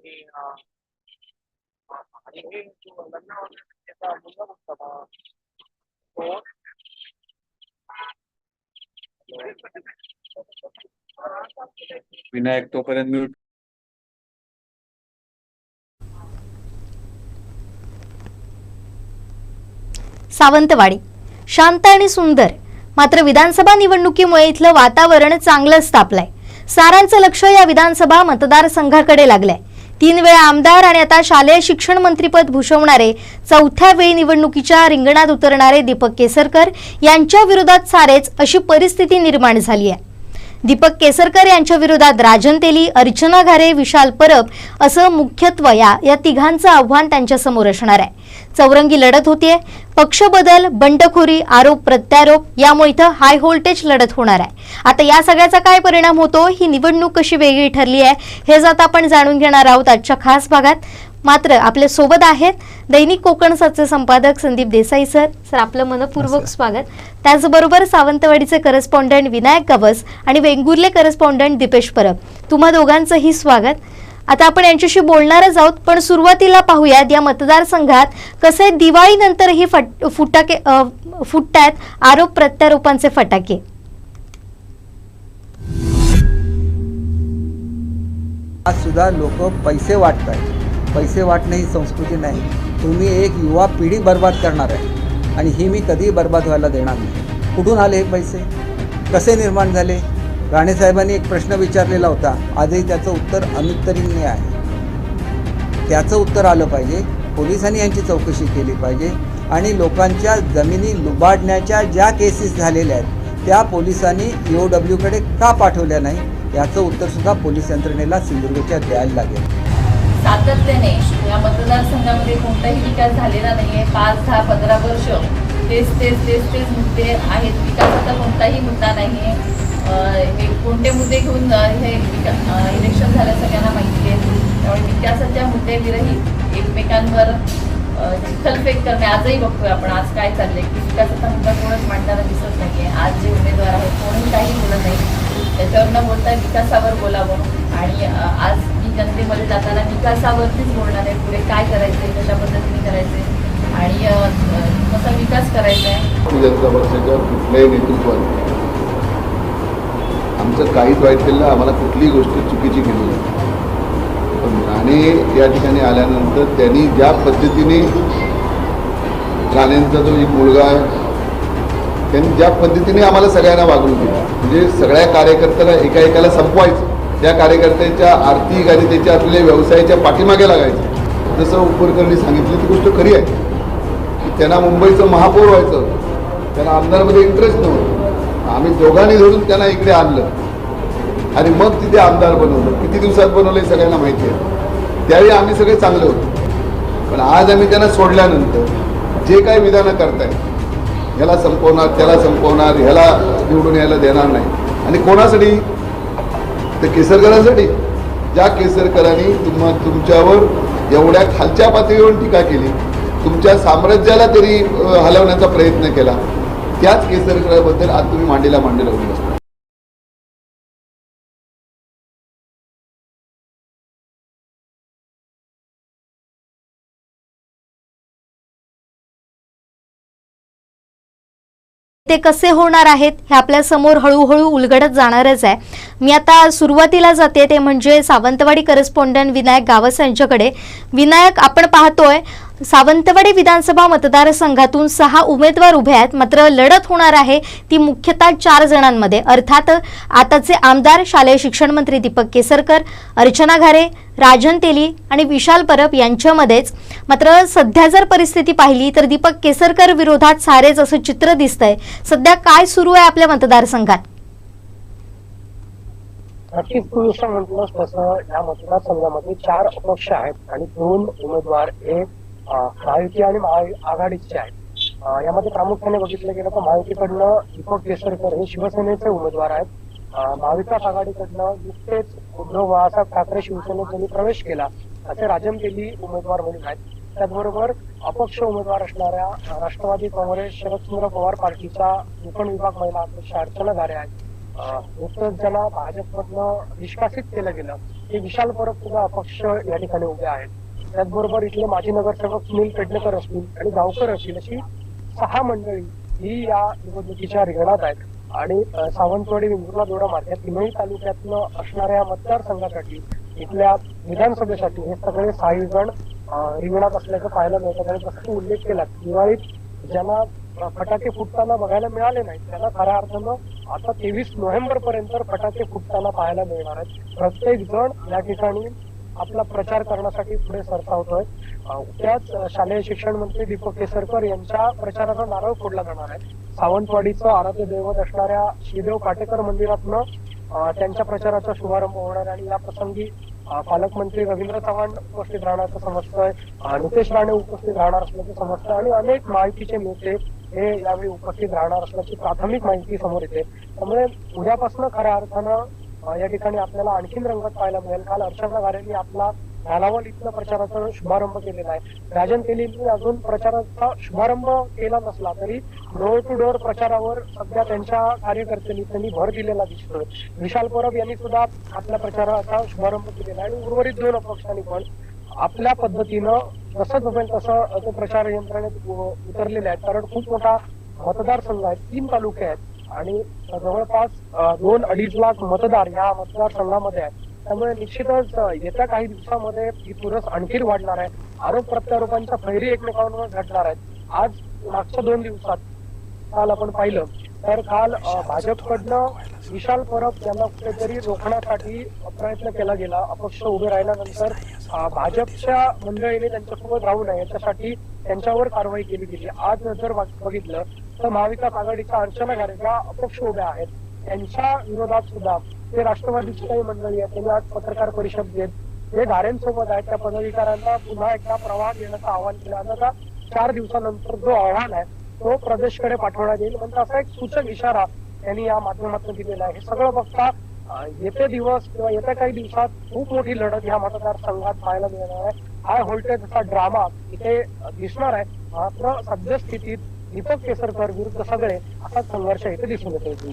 आणि आणि हे जो लग्न वगैरे त्याचा मुलगा होता बा, तो विनायक तोपर्यंत म्यूट. सावंतवाडी शांत आणि सुंदर, मात्र विधानसभा निवडणुकीमुळे इथलं वातावरण चांगलंच तापलंय. सारांचं लक्ष या विधानसभा मतदारसंघाकडे लागलंय. 3 वेळा आमदार आणि आता शालेय शिक्षण मंत्रीपद भूषवणारे, चौथ्या वेळी निवडणुकीच्या रिंगणात उतरणारे दीपक केसरकर यांच्या विरोधात सारेच अशी परिस्थिती निर्माण झाली आहे. दीपक केसरकर यांच्या विरोधात राजन तेली, अर्चना घारे, विशाल परब असं मुख्यत्वे या तिघांचं आव्हान त्यांच्या समोर असणार आहे. चौरंगी लढत होतीये. पक्ष बदल, बंडखोरी, आरोप प्रत्यारोप यामुळे इथं हाय व्होल्टेज लढत होणार आहे. आता या सगळ्याचा काय परिणाम होतो, ही निवडणूक कशी वेगळी ठरली आहे, हे जात आपण जाणून घेणार आहोत आजच्या खास भागात. मात्र आपल्या सोबत आहेत दैनिक कोकणचे संपादक संदीप देसाई सर. सर, आपलं मनपूर्वक स्वागत. त्याचबरोबर सावंतवाडीचे करस्पॉन्डंट विनायक गावस आणि वेंगुर्ले करस्पॉन्डंट दीपेश परब, तुम्हा दोघांचंही स्वागत. आता आपण यांच्याशी बोलणारच आहोत, पण सुरुवातीला पाहूयात या मतदारसंघात कसे दिवाळीनंतरही फुटतायत आरोप प्रत्यारोपांचे फटाके. आज सुद्धा लोक पैसे वाटतात. पैसे वाटणे ही संस्कृती नाही. तुम्ही एक युवा पिढी बर्बाद करणार आहे आणि ही मी कधीही बर्बाद व्हायला देणार नाही. कुठून आले हे पैसे, कसे निर्माण झाले? राणेसाहेबांनी एक प्रश्न विचारलेला होता, आजही त्याचं उत्तर अनुत्तरीय आहे. त्याचं उत्तर आलं पाहिजे. पोलिसांनी यांची चौकशी केली पाहिजे आणि लोकांच्या जमिनी लुबाडण्याच्या ज्या केसेस झालेल्या आहेत त्या पोलिसांनी EOWकडे का पाठवल्या नाही, याचं उत्तरसुद्धा पोलीस यंत्रणेला सिंधुदुर्गच्या द्यायला लागेल. सातत्याने या मतदारसंघामध्ये कोणताही विकास झालेला नाही आहे. 5, 10, 15 वर्ष तेच मुद्दे आहेत. विकासाचा कोणताही मुद्दा नाही आहे. हे कोणते मुद्दे घेऊन हे इलेक्शन झालं सगळ्यांना माहिती आहे. त्यामुळे विकासाच्या मुद्द्याविरहित एकमेकांवर चिखलफेक करणे आजही बघतोय आपण. आज काय चाललंय की विकासाचा मुद्दा कोणच मांडताना दिसत नाहीये. आज जे उमेदवार आहेत कोणी काही बोलत नाही. त्याच्यावर न बोलता विकासावर बोलावं. आणि आज मी जनतेमध्ये जाताना विकासावरतीच बोलणार आहे. पुढे काय करायचंय, कशा पद्धतीने करायचंय आणि कसा विकास करायचा आहे. जनता पक्षाच्या कुठल्याही नेतृत्वात आमचं काहीच वाईट केलं, आम्हाला कुठलीही गोष्ट चुकीची केली नाही. पण राणे या ठिकाणी आल्यानंतर त्यांनी ज्या पद्धतीने, राणेंचा जो एक मुलगा आहे, त्यांनी ज्या पद्धतीने आम्हाला सगळ्यांना वागणूक दिली, म्हणजे सगळ्या कार्यकर्त्याला एकाएकाला संपवायचं, त्या कार्यकर्त्याच्या आर्थिक आणि त्याच्या असलेल्या व्यवसायाच्या पाठीमागे लागायचं. जसं उपरकरणी सांगितली ती गोष्ट खरी आहे की त्यांना मुंबईचं महापौर व्हायचं, त्यांना आमदारमध्ये इंटरेस्ट नव्हतं. आम्ही दोघांनी धरून त्यांना इकडे आणलं आणि मग तिथे आमदार बनवलं. किती दिवसात बनवलं सगळ्यांना माहिती आहे. त्यावेळी आम्ही सगळे चांगले होतो. पण आज आम्ही त्यांना सोडल्यानंतर जे काही विधानं करताय, ह्याला संपवणार, त्याला संपवणार, ह्याला निवडून यायला देणार नाही. आणि कोणासाठी? तर केसरकरांसाठी. ज्या केसरकरांनी तुमच्यावर एवढ्या खालच्या पातळीवर टीका केली, तुमच्या साम्राज्याला तरी हलवण्याचा प्रयत्न केला, त्याच केसरकराबद्दल आज तुम्ही मांडीला मांडी लावून बसता. ते कसे होणार आहेत हे आपल्या समोर हळूहळू उलगडत जाणारच आहे. मी आता सुरुवातीला जाते ते म्हणजे सावंतवाडी करस्पॉन्डंट विनायक गावस यांच्याकडे. विनायक, आपण पाहतोय सावंतवाडी विधानसभा मतदारसंघातून 6 उमेदवार उभे आहेत, मात्र लढत होणार आहे ती मुख्यतः 4 जणांमध्ये. अर्थात आताचे आमदार शालेय शिक्षण मंत्री दीपक केसरकर, अर्चना घारे, राजन तेली आणि विशाल परब यांच्यामध्येच. मात्र सध्या जर परिस्थिती पाहिली तर दीपक केसरकर विरोधात सारेच असं चित्र दिसतंय. सध्या काय सुरू आहे आपल्या मतदारसंघात? नक्कीच तू जसं म्हटलंस तसं या मतदारसंघामध्ये 4 अपक्ष आहेत आणि 2 उमेदवार हे महायुती आणि महाआघाडीचे आहेत. यामध्ये प्रामुख्याने बघितलं गेलं तर महायुतीकडनं दीपक केसरकर हे शिवसेनेचे उमेदवार आहेत. महाविकास आघाडीकडनं नुकतेच उद्धव बाळासाहेब ठाकरे शिवसेनेत त्यांनी प्रवेश केला असे राजन तेली उमेदवार म्हणून आहेत. त्याचबरोबर अपक्ष उमेदवार असणाऱ्या राष्ट्रवादी काँग्रेस शरदचंद्र पवार पार्टीचा कोकण विभाग महिला अध्यक्ष अर्चना घारे आहेत. नुकतंच ज्यांना भाजपमधनं निष्कासित केलं गेलं की विशाल परब सुद्धा अपक्ष या ठिकाणी उभे आहेत. त्याचबरोबर इथले माजी नगरसेवक सुनील पेडणेकर असतील आणि गावकर असतील अशी 6 मंडळी ही या निवडणुकीच्या रिंगणात आहेत. आणि सावंतवाडी, वेंगुर्ला, दोडामार्ग या तिन्ही तालुक्यातनं असणाऱ्या मतदारसंघासाठी इथल्या विधानसभेसाठी हे सगळे 6 जण रिंगणात असल्याचं पाहायला मिळतं. आणि जसं तू उल्लेख केला, दिवाळीत ज्यांना फटाके फुटताना बघायला मिळाले नाहीत त्यांना खऱ्या अर्थानं आता 23 नोव्हेंबर पर्यंत फटाके फुटताना पाहायला मिळणार आहेत. प्रत्येक जण या ठिकाणी आपला प्रचार करण्यासाठी पुढे सरसावतोय. त्याच शालेय शिक्षण मंत्री दीपक केसरकर यांच्या प्रचाराचा नारळ फोडला जाणार आहे. सावंतवाडीचं आराध्य दैवत असणाऱ्या श्रीदेव काटेकर मंदिरातनं त्यांच्या प्रचाराचा शुभारंभ होणार आहे. आणि या प्रसंगी पालकमंत्री रवींद्र चव्हाण उपस्थित राहण्याचं समजतंय, नितेश राणे उपस्थित राहणार असल्याचं समजतंय आणि अनेक माहितीचे नेते हे यावेळी उपस्थित राहणार असल्याची प्राथमिक माहिती समोर येते. त्यामुळे उद्यापासून खऱ्या अर्थानं या ठिकाणी आपल्याला आणखीन रंगत पाहायला मिळेल. काल अर्चना गारेंनी आपला झालावल इथलं प्रचाराचा शुभारंभ केलेला आहे. राजन तेलींनी अजून प्रचाराचा शुभारंभ केला नसला तरी डोर टू डोर प्रचारावर सध्या त्यांच्या कार्यकर्त्यांनी त्यांनी भर दिलेला दिसतोय. विशाल परब यांनी सुद्धा आपल्या प्रचाराचा शुभारंभ केलेला आहे आणि उर्वरित 2 अपक्षांनी पण आपल्या पद्धतीनं जसं जमेल तसं ते प्रचार यंत्रणेत उतरलेले आहेत. कारण खूप मोठा मतदारसंघ आहे, 3 तालुके आहेत आणि जवळपास 2-2.5 लाख मतदार या मतदारसंघामध्ये आहेत. त्यामुळे निश्चितच येत्या काही दिवसामध्ये ही चुरस आणखी वाढणार आहे. आरोप प्रत्यारोपांच्या फैरी एकमेकांवर घडणार आहेत. आज मागच्या 2 दिवसात काल आपण पाहिलं तर काल भाजपकडनं विशाल परब यांना कुठेतरी रोखण्यासाठी प्रयत्न केला गेला. अपक्ष उभे राहिल्यानंतर भाजपच्या मंडळीने त्यांच्यासोबत राहू नये याच्यासाठी त्यांच्यावर कारवाई केली गेली. आज जर बघितलं तर महाविकास आघाडीच्या अर्चना गारे ज्या अपक्ष उभ्या आहेत त्यांच्या विरोधात सुद्धा ते राष्ट्रवादीची काही मंडळी आहेत त्यांनी आज पत्रकार परिषद घेत जे गारेंसोबत आहेत त्या पदाधिकाऱ्यांना पुन्हा एकदा प्रवाह देण्याचं आवाहन केलं. आता 4 दिवसानंतर जो अहवाल आहे तो प्रदेशकडे पाठवण्यात येईल म्हणजे असा एक सूचक इशारा त्यांनी या माध्यमातून दिलेला आहे. हे सगळं बघता येते दिवस किंवा येत्या काही दिवसात खूप मोठी लढत या मतदारसंघात पाहायला मिळणार आहे. हाय व्होल्टेजचा ड्रामा इथे दिसणार आहे. मात्र सद्यस्थितीत दीपक केसरकर विरुद्ध सगळे असा संघर्ष इथे दिसून येतो.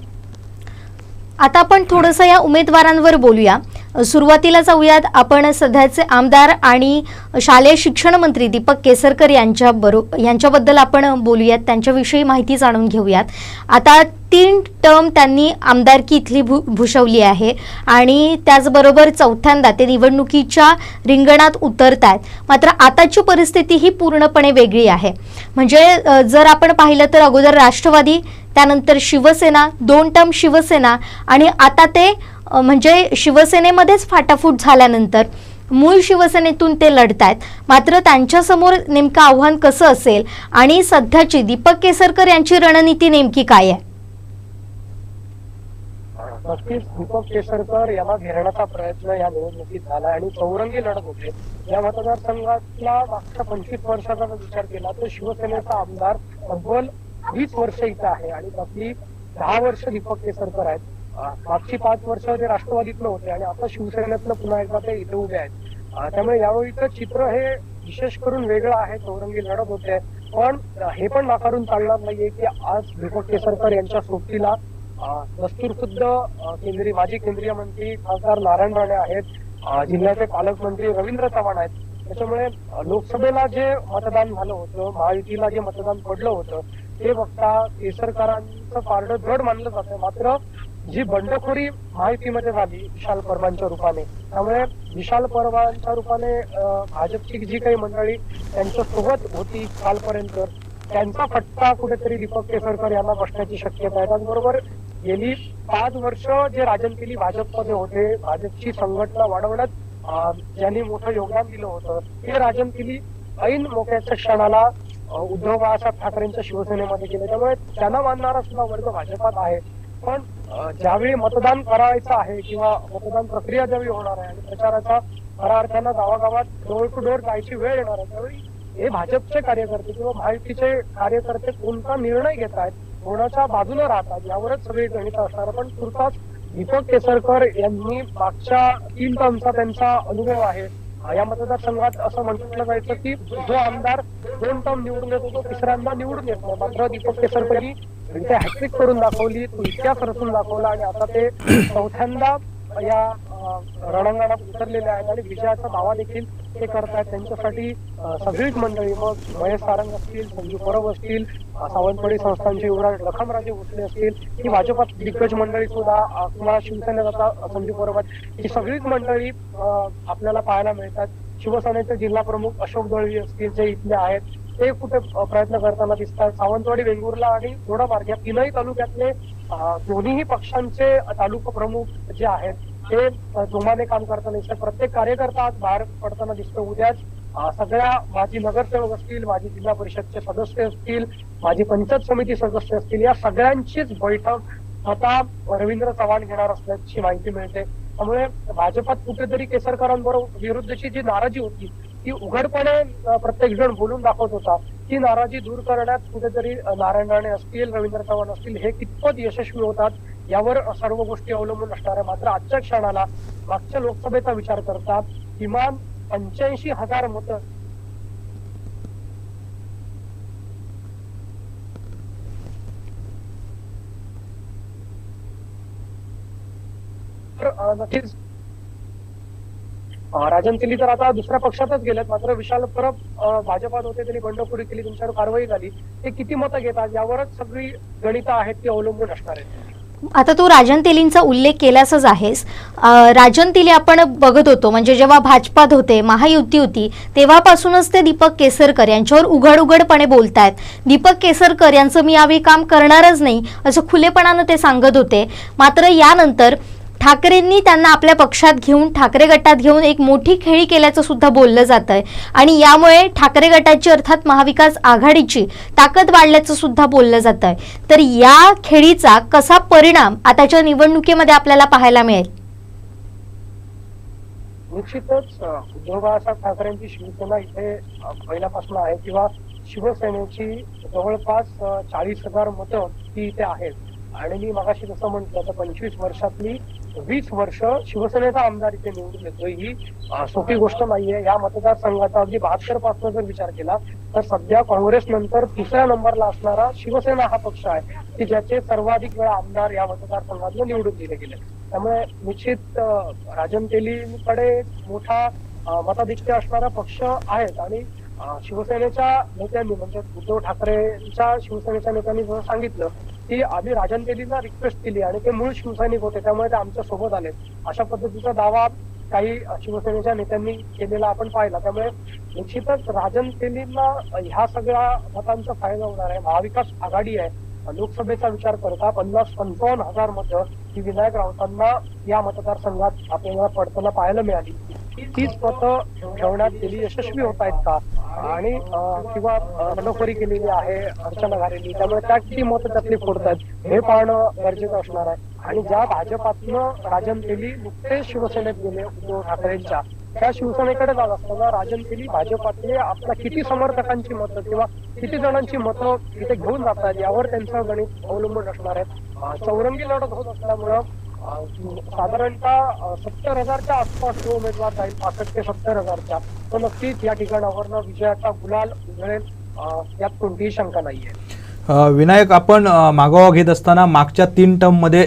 आता आपण थोडंसं या उमेदवारांवर बोलूया. सुरुवातीला जाऊयात आपण सध्याचे आमदार आणि शालेय शिक्षण मंत्री दीपक केसरकर यांच्याबद्दल आपण बोलूयात, त्यांच्याविषयी माहिती जाणून घेऊयात. आता 3 टर्म त्यांनी आमदारकी इथली भूषवली आहे आणि त्याचबरोबर 4थ्यांदा ते निवडणुकीच्या रिंगणात उतरत आहेत. मात्र आताची परिस्थिती ही पूर्णपणे वेगळी आहे. म्हणजे जर आपण पाहिलं तर अगोदर राष्ट्रवादी, त्यानंतर शिवसेना, 2 टर्म शिवसेना आणि आता ते म्हणजे शिवसेनेमध्येच फाटाफूट झाल्यानंतर मूळ शिवसेनेतून ते लढतायत. मात्र त्यांच्यासमोर नेमकं आव्हान कसं असेल आणि सध्याची दीपक केसरकर यांची रणनीती नेमकी काय आहे? नक्कीच दीपक केसरकर यांना घेरण्याचा प्रयत्न या निवडणुकीत झाला आणि चौरंगी लढत होते. या मतदारसंघातला मागच्या 25 वर्षाचा विचार केला तर शिवसेनेचा आमदार तब्बल 20 वर्ष इथं आहे आणि त्यातली 10 वर्ष दीपक केसरकर आहेत. मागची 5 वर्ष ते राष्ट्रवादीतलं होते आणि आता शिवसेनेतलं पुन्हा एकदा ते इथे उभे आहेत. त्यामुळे यावेळीचं चित्र हे विशेष करून वेगळं आहे. चौरंगी लढत होते पण हे पण नाकारून चालणार नाहीये की आज दीपक केसरकर यांच्या सोबतीला दस्तूरखुद्द माजी केंद्रीय मंत्री खासदार नारायण राणे आहेत, जिल्ह्याचे पालकमंत्री रवींद्र चव्हाण आहेत. त्याच्यामुळे लोकसभेला जे मतदान झालं होतं, महायुतीला जे मतदान पडलं होतं ते बघता केसरकरांचं पारडं जड मानलं जातं. मात्र जी बंडखोरी महायुतीमध्ये झाली विशाल परबांच्या रूपाने, त्यामुळे विशाल परबांच्या रूपाने भाजपची जी काही मंडळी त्यांच्या सोबत होती कालपर्यंत त्यांचा फटका कुठेतरी दीपक केसरकर यांना बसण्याची शक्यता आहे. त्याचबरोबर गेली 5 वर्ष जे राजन तेली भाजपमध्ये होते, भाजपची संघटना वाढवण्यात ज्यांनी मोठं योगदान दिलं होतं ते राजन तेली ऐन मोक्याच्या क्षणाला उद्धव बाळासाहेब ठाकरेंच्या शिवसेनेमध्ये गेले. त्यामुळे त्यांना मानणारा सुद्धा वर्ग भाजपात आहे. पण ज्यावेळी मतदान करायचं आहे किंवा मतदान प्रक्रिया ज्यावेळी होणार आहे आणि प्रचाराचा खऱ्या अर्थानं गावागावात डोर टू डोर जायची वेळ येणार आहे त्यावेळी हे भाजपचे कार्यकर्ते किंवा महायुतीचे कार्यकर्ते कोणता निर्णय घेत आहेत, कोणाच्या बाजूने राहतात यावरच सगळी गणित असणार. पण तुर्तास दीपक केसरकर यांनी मागच्या 3 टर्मचा त्यांचा अनुभव आहे. या मतदारसंघात असं म्हटलं जायचं की जो आमदार 2 टर्म निवडून येतो तो 3ऱ्यांदा निवडून येत नाही. मात्र दीपक केसरकरांनी हॅट्रिक करून दाखवली, तो इतिहास रचून दाखवला आणि आता ते 4थ्यांदा या रणांगणात उतरलेले आहेत आणि विजयाचा दावा देखील ते करतायत. त्यांच्यासाठी सगळीच मंडळी, मग महेश सारंग असतील, संजू परब असतील, सावंतवाडी संस्थांचे युवराज लखनराजे भोसले असतील, ही भाजपात दिग्गज मंडळी सुद्धा किंवा शिवसेनेत आता संजू परब, ही सगळीच मंडळी आपल्याला पाहायला मिळतात. शिवसेनेचे जिल्हा प्रमुख अशोक दळवी असतील, जे इथले आहेत, ते कुठे प्रयत्न करताना दिसतात. सावंतवाडी, वेंगुर्ला आणि दोडामार्ग या तीनही तालुक्यातले दोन्हीही पक्षांचे तालुका प्रमुख जे आहेत ते जोमाने काम करताना दिसतात. प्रत्येक कार्यकर्ता आज बाहेर पडताना दिसतो. उद्याच सगळ्या माजी नगरसेवक असतील, माजी जिल्हा परिषदचे सदस्य असतील, माजी पंचायत समिती सदस्य असतील, या सगळ्यांचीच बैठक स्वतः रवींद्र चव्हाण घेणार असल्याची माहिती मिळते. त्यामुळे भाजपात कुठेतरी केसरकरांबरोबर विरुद्धची जी नाराजी होती ती उघडपणे प्रत्येक जण बोलून दाखवत होता. ती नाराजी दूर करण्यात कुठेतरी नारायण राणे असतील, रवींद्र चव्हाण असतील, हे कितपत यशस्वी होतात यावर सर्व गोष्टी अवलंबून असणार आहे. मात्र आजच्या क्षणाला मागच्या लोकसभेचा विचार करता किमान 85,000 मतं नक्कीच राजन तेली तर आता दुसऱ्या पक्षातच गेलेत. मात्र विशाल परब भाजपात होते, त्यांनी बंडखोरी केली, त्यांच्यावर कारवाई झाली. ते किती मतं घेतात यावरच सगळी गणितं आहेत ती अवलंबून असणार आहेत. आता तू राजन तेलींचा उल्लेख केलासच आहेस. राजन तेली आपण बघत होतो, म्हणजे जेव्हा भाजपात होते, महायुती होती, तेव्हापासूनच ते दीपक केसरकर यांच्यावर उघडपणे बोलतायत. दीपक केसरकर यांचं मी यावेळी काम करणारच नाही असं खुलेपणानं ते सांगत होते. मात्र यानंतर ठाकरेंनी त्यांना आपल्या पक्षात घेऊन, ठाकरे गटात घेऊन एक मोठी खेळी केल्याचं सुद्धा बोललं जात आहे आणि यामुळे ठाकरे गटाची अर्थात महाविकास आघाडीची ताकद वाढल्याचं सुद्धा बोललं जात आहे. तर या खेळीचा कसा परिणाम आताच्या निवडणुकीमध्ये आपल्याला पाहायला मिळेल? निश्चितच उद्धव बाळासाहेब ठाकरेंची शिवसेना इथे पहिल्यापासून आहे किंवा शिवसेनेची जवळपास 40,000 मतं ती इथे आहेत. आणि मी मगाशी जसं म्हटलं तर 25 वर्षातली 20 वर्ष शिवसेनेचा आमदार इथे निवडून येतोय, ही सोपी गोष्ट नाहीये. या मतदारसंघाचा अगदी 72 पासून जर विचार केला तर सध्या काँग्रेस नंतर तिसऱ्या नंबरला असणारा शिवसेना हा पक्ष आहे की ज्याचे सर्वाधिक वेळा आमदार या मतदारसंघातून निवडून दिले गेले. त्यामुळे निश्चित राजन तेलींकडे मोठा मताधिक्य असणारा पक्ष आहेत. आणि शिवसेनेच्या नेत्यांनी, म्हणजे उद्धव ठाकरेंच्या शिवसेनेच्या नेत्यांनी जसं सांगितलं की आम्ही राजन तेलींना रिक्वेस्ट केली आणि ते मूळ शिवसैनिक होते, त्यामुळे ते आमच्या सोबत आले, अशा पद्धतीचा दावा काही शिवसेनेच्या नेत्यांनी केलेला आपण पाहिला. त्यामुळे निश्चितच राजन तेलींना ह्या सगळ्या मतांचा फायदा होणार आहे. महाविकास आघाडी आहे, लोकसभेचा विचार करता 50-55,000 मतं ही विनायक राऊतांना या मतदारसंघात आपल्याला पडताना पाहायला मिळाली. तीच मतं ठेवण्यात गेली यशस्वी होत आहेत का, आणि किंवा बंडखोरी केलेली आहे अर्चना घारेंनी, त्यामुळे त्या किती मतं त्यातली फोडतात हे पाहणं गरजेचं असणार आहे. आणि ज्या भाजपातनं राजन तेली नुकतेच शिवसेनेत गेले उद्धव ठाकरेंच्या, त्या शिवसेनेकडे जात असताना राजन तेली भाजपातले आपल्या किती समर्थकांची मतं किंवा किती जणांची मतं इथे घेऊन जातात यावर त्यांचं गणित अवलंबून असणार आहे. चौरंगी लढत होत असल्यामुळं साधारणतः 70,000च्या आसपास जो उमेदवार जाईल, 65 ते 70,000च्या, तो नक्कीच या ठिकाणावरनं विजयाचा गुलाल उधळेल यात कोणतीही शंका नाहीये. विनायक, आपण मागोवा घेत असताना मागच्या 3 टर्ममध्ये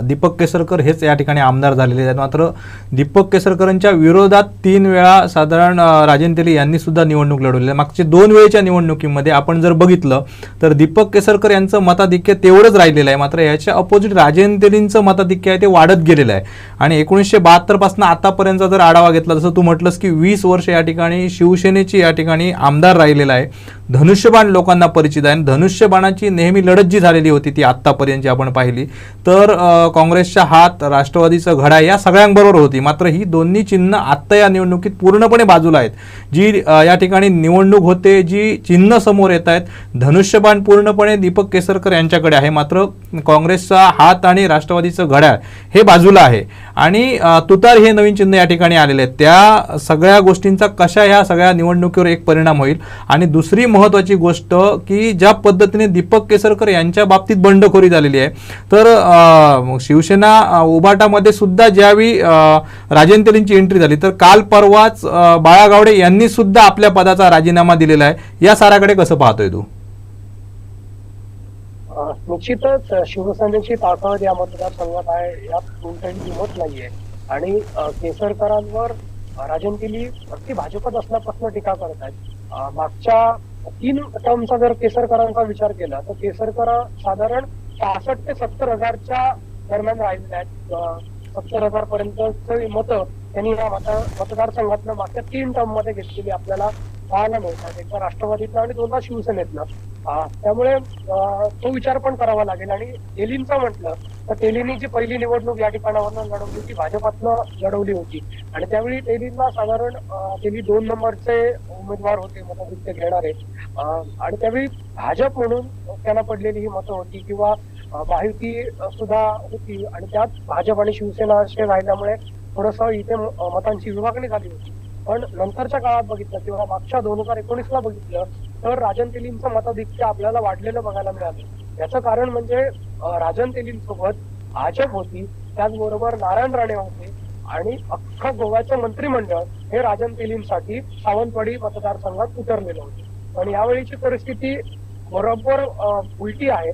दीपक केसरकर हेच या ठिकाणी आमदार झालेले आहेत. मात्र दीपक केसरकरांच्या विरोधात 3 वेळा साधारण राजन तेली यांनी सुद्धा निवडणूक लढवली आहे. मागच्या 2 वेळेच्या निवडणुकीमध्ये आपण जर बघितलं तर दीपक केसरकर यांचं मताधिक्य तेवढंच राहिलेलं आहे. मात्र याच्या अपोजिट राजन तेलींचं मताधिक्य आहे ते वाढत गेलेलं आहे. आणि 1972 पासून आतापर्यंतचा जर आढावा घेतला, जसं तू म्हटलंस की 20 वर्ष या ठिकाणी शिवसेनेची या ठिकाणी आमदार राहिलेला आहे. धनुष्यबाण लोकांना परिचित आहे. धनुष्यबाणाची नेहमी लढत जी झालेली होती ती आत्तापर्यंतची आपण पाहिली तर काँग्रेसच्या हात, राष्ट्रवादीचं घड्याळ या सगळ्यांबरोबर होती. मात्र ही दोन्ही चिन्ह आत्ता या निवडणुकीत पूर्णपणे बाजूला आहेत. जी या ठिकाणी निवडणूक होते, जी चिन्ह समोर येत आहेत, धनुष्यबाण पूर्णपणे दीपक केसरकर यांच्याकडे आहे. मात्र काँग्रेसचा हात आणि राष्ट्रवादीचं घड्याळ हे बाजूला आहे. आणि तुतार हे नवीन चिन्ह या ठिकाणी आलेले आहेत. त्या सगळ्या गोष्टींचा कशा ह्या सगळ्या निवडणुकीवर एक परिणाम होईल. आणि दुसरी महत्त्वाची गोष्ट की ज्या पद्धतीने दीपक केसरकर यांच्या बाबतीत बंडखोरी झालेली आहे, तर शिवसेना उभाटामध्ये सुद्धा ज्यावेळी राजन तेलींची एंट्री झाली तर काल परवाच बाळा गावडे यांनी सुद्धा आपल्या पदाचा राजीनामा दिलेला आहे. या साऱ्याकडे कसं पाहतोय तू? निश्चितच शिवसेनेची ताकद या मतदारसंघात आहे, यात कोणत्याही हिंमत नाहीये. आणि केसरकरांवर राजन तेली अगदी भाजपत असल्यापासून टीका करत आहेत. मागच्या 3 टर्मचा जर केसरकरांचा विचार केला तर केसरकर साधारण 65 ते 70 हजारच्या दरम्यान राहिलेले आहेत. 70,000 पर्यंतचे मतं त्यांनी या मतदारसंघातनं मागच्या 3 टर्म मध्ये घेतलेली आपल्याला पाहायला मिळतात. एकदा राष्ट्रवादीतनं आणि 2दा शिवसेनेतनं. त्यामुळे तो विचार पण करावा लागेल. आणि तेलींचं म्हटलं तर तेलींनी जी पहिली निवडणूक या ठिकाणावरनं लढवली ती भाजपातनं लढवली होती आणि त्यावेळी तेलींना साधारण तेली 2 नंबरचे उमेदवार होते मताधिक्य घेणारे. आणि त्यावेळी भाजप म्हणून त्यांना पडलेली ही मतं होती किंवा महायुती सुद्धा होती आणि त्यात भाजप आणि शिवसेना असे राहिल्यामुळे थोडस इथे मतांची विभागणी झाली होती. पण नंतरच्या काळात बघितलं किंवा मागच्या 2019ला बघितलं तर राजन तेलींचं मताधिक्य आपल्याला वाढलेलं बघायला मिळालं. याचं कारण म्हणजे राजन तेलींसोबत भाजप होती, त्याचबरोबर नारायण राणे होते आणि अख्खं गोव्याचं मंत्रिमंडळ हे राजन तेलींसाठी सावंतवाडी मतदारसंघात उतरलेलं होतं. पण यावेळीची परिस्थिती बरोबर उलटी आहे.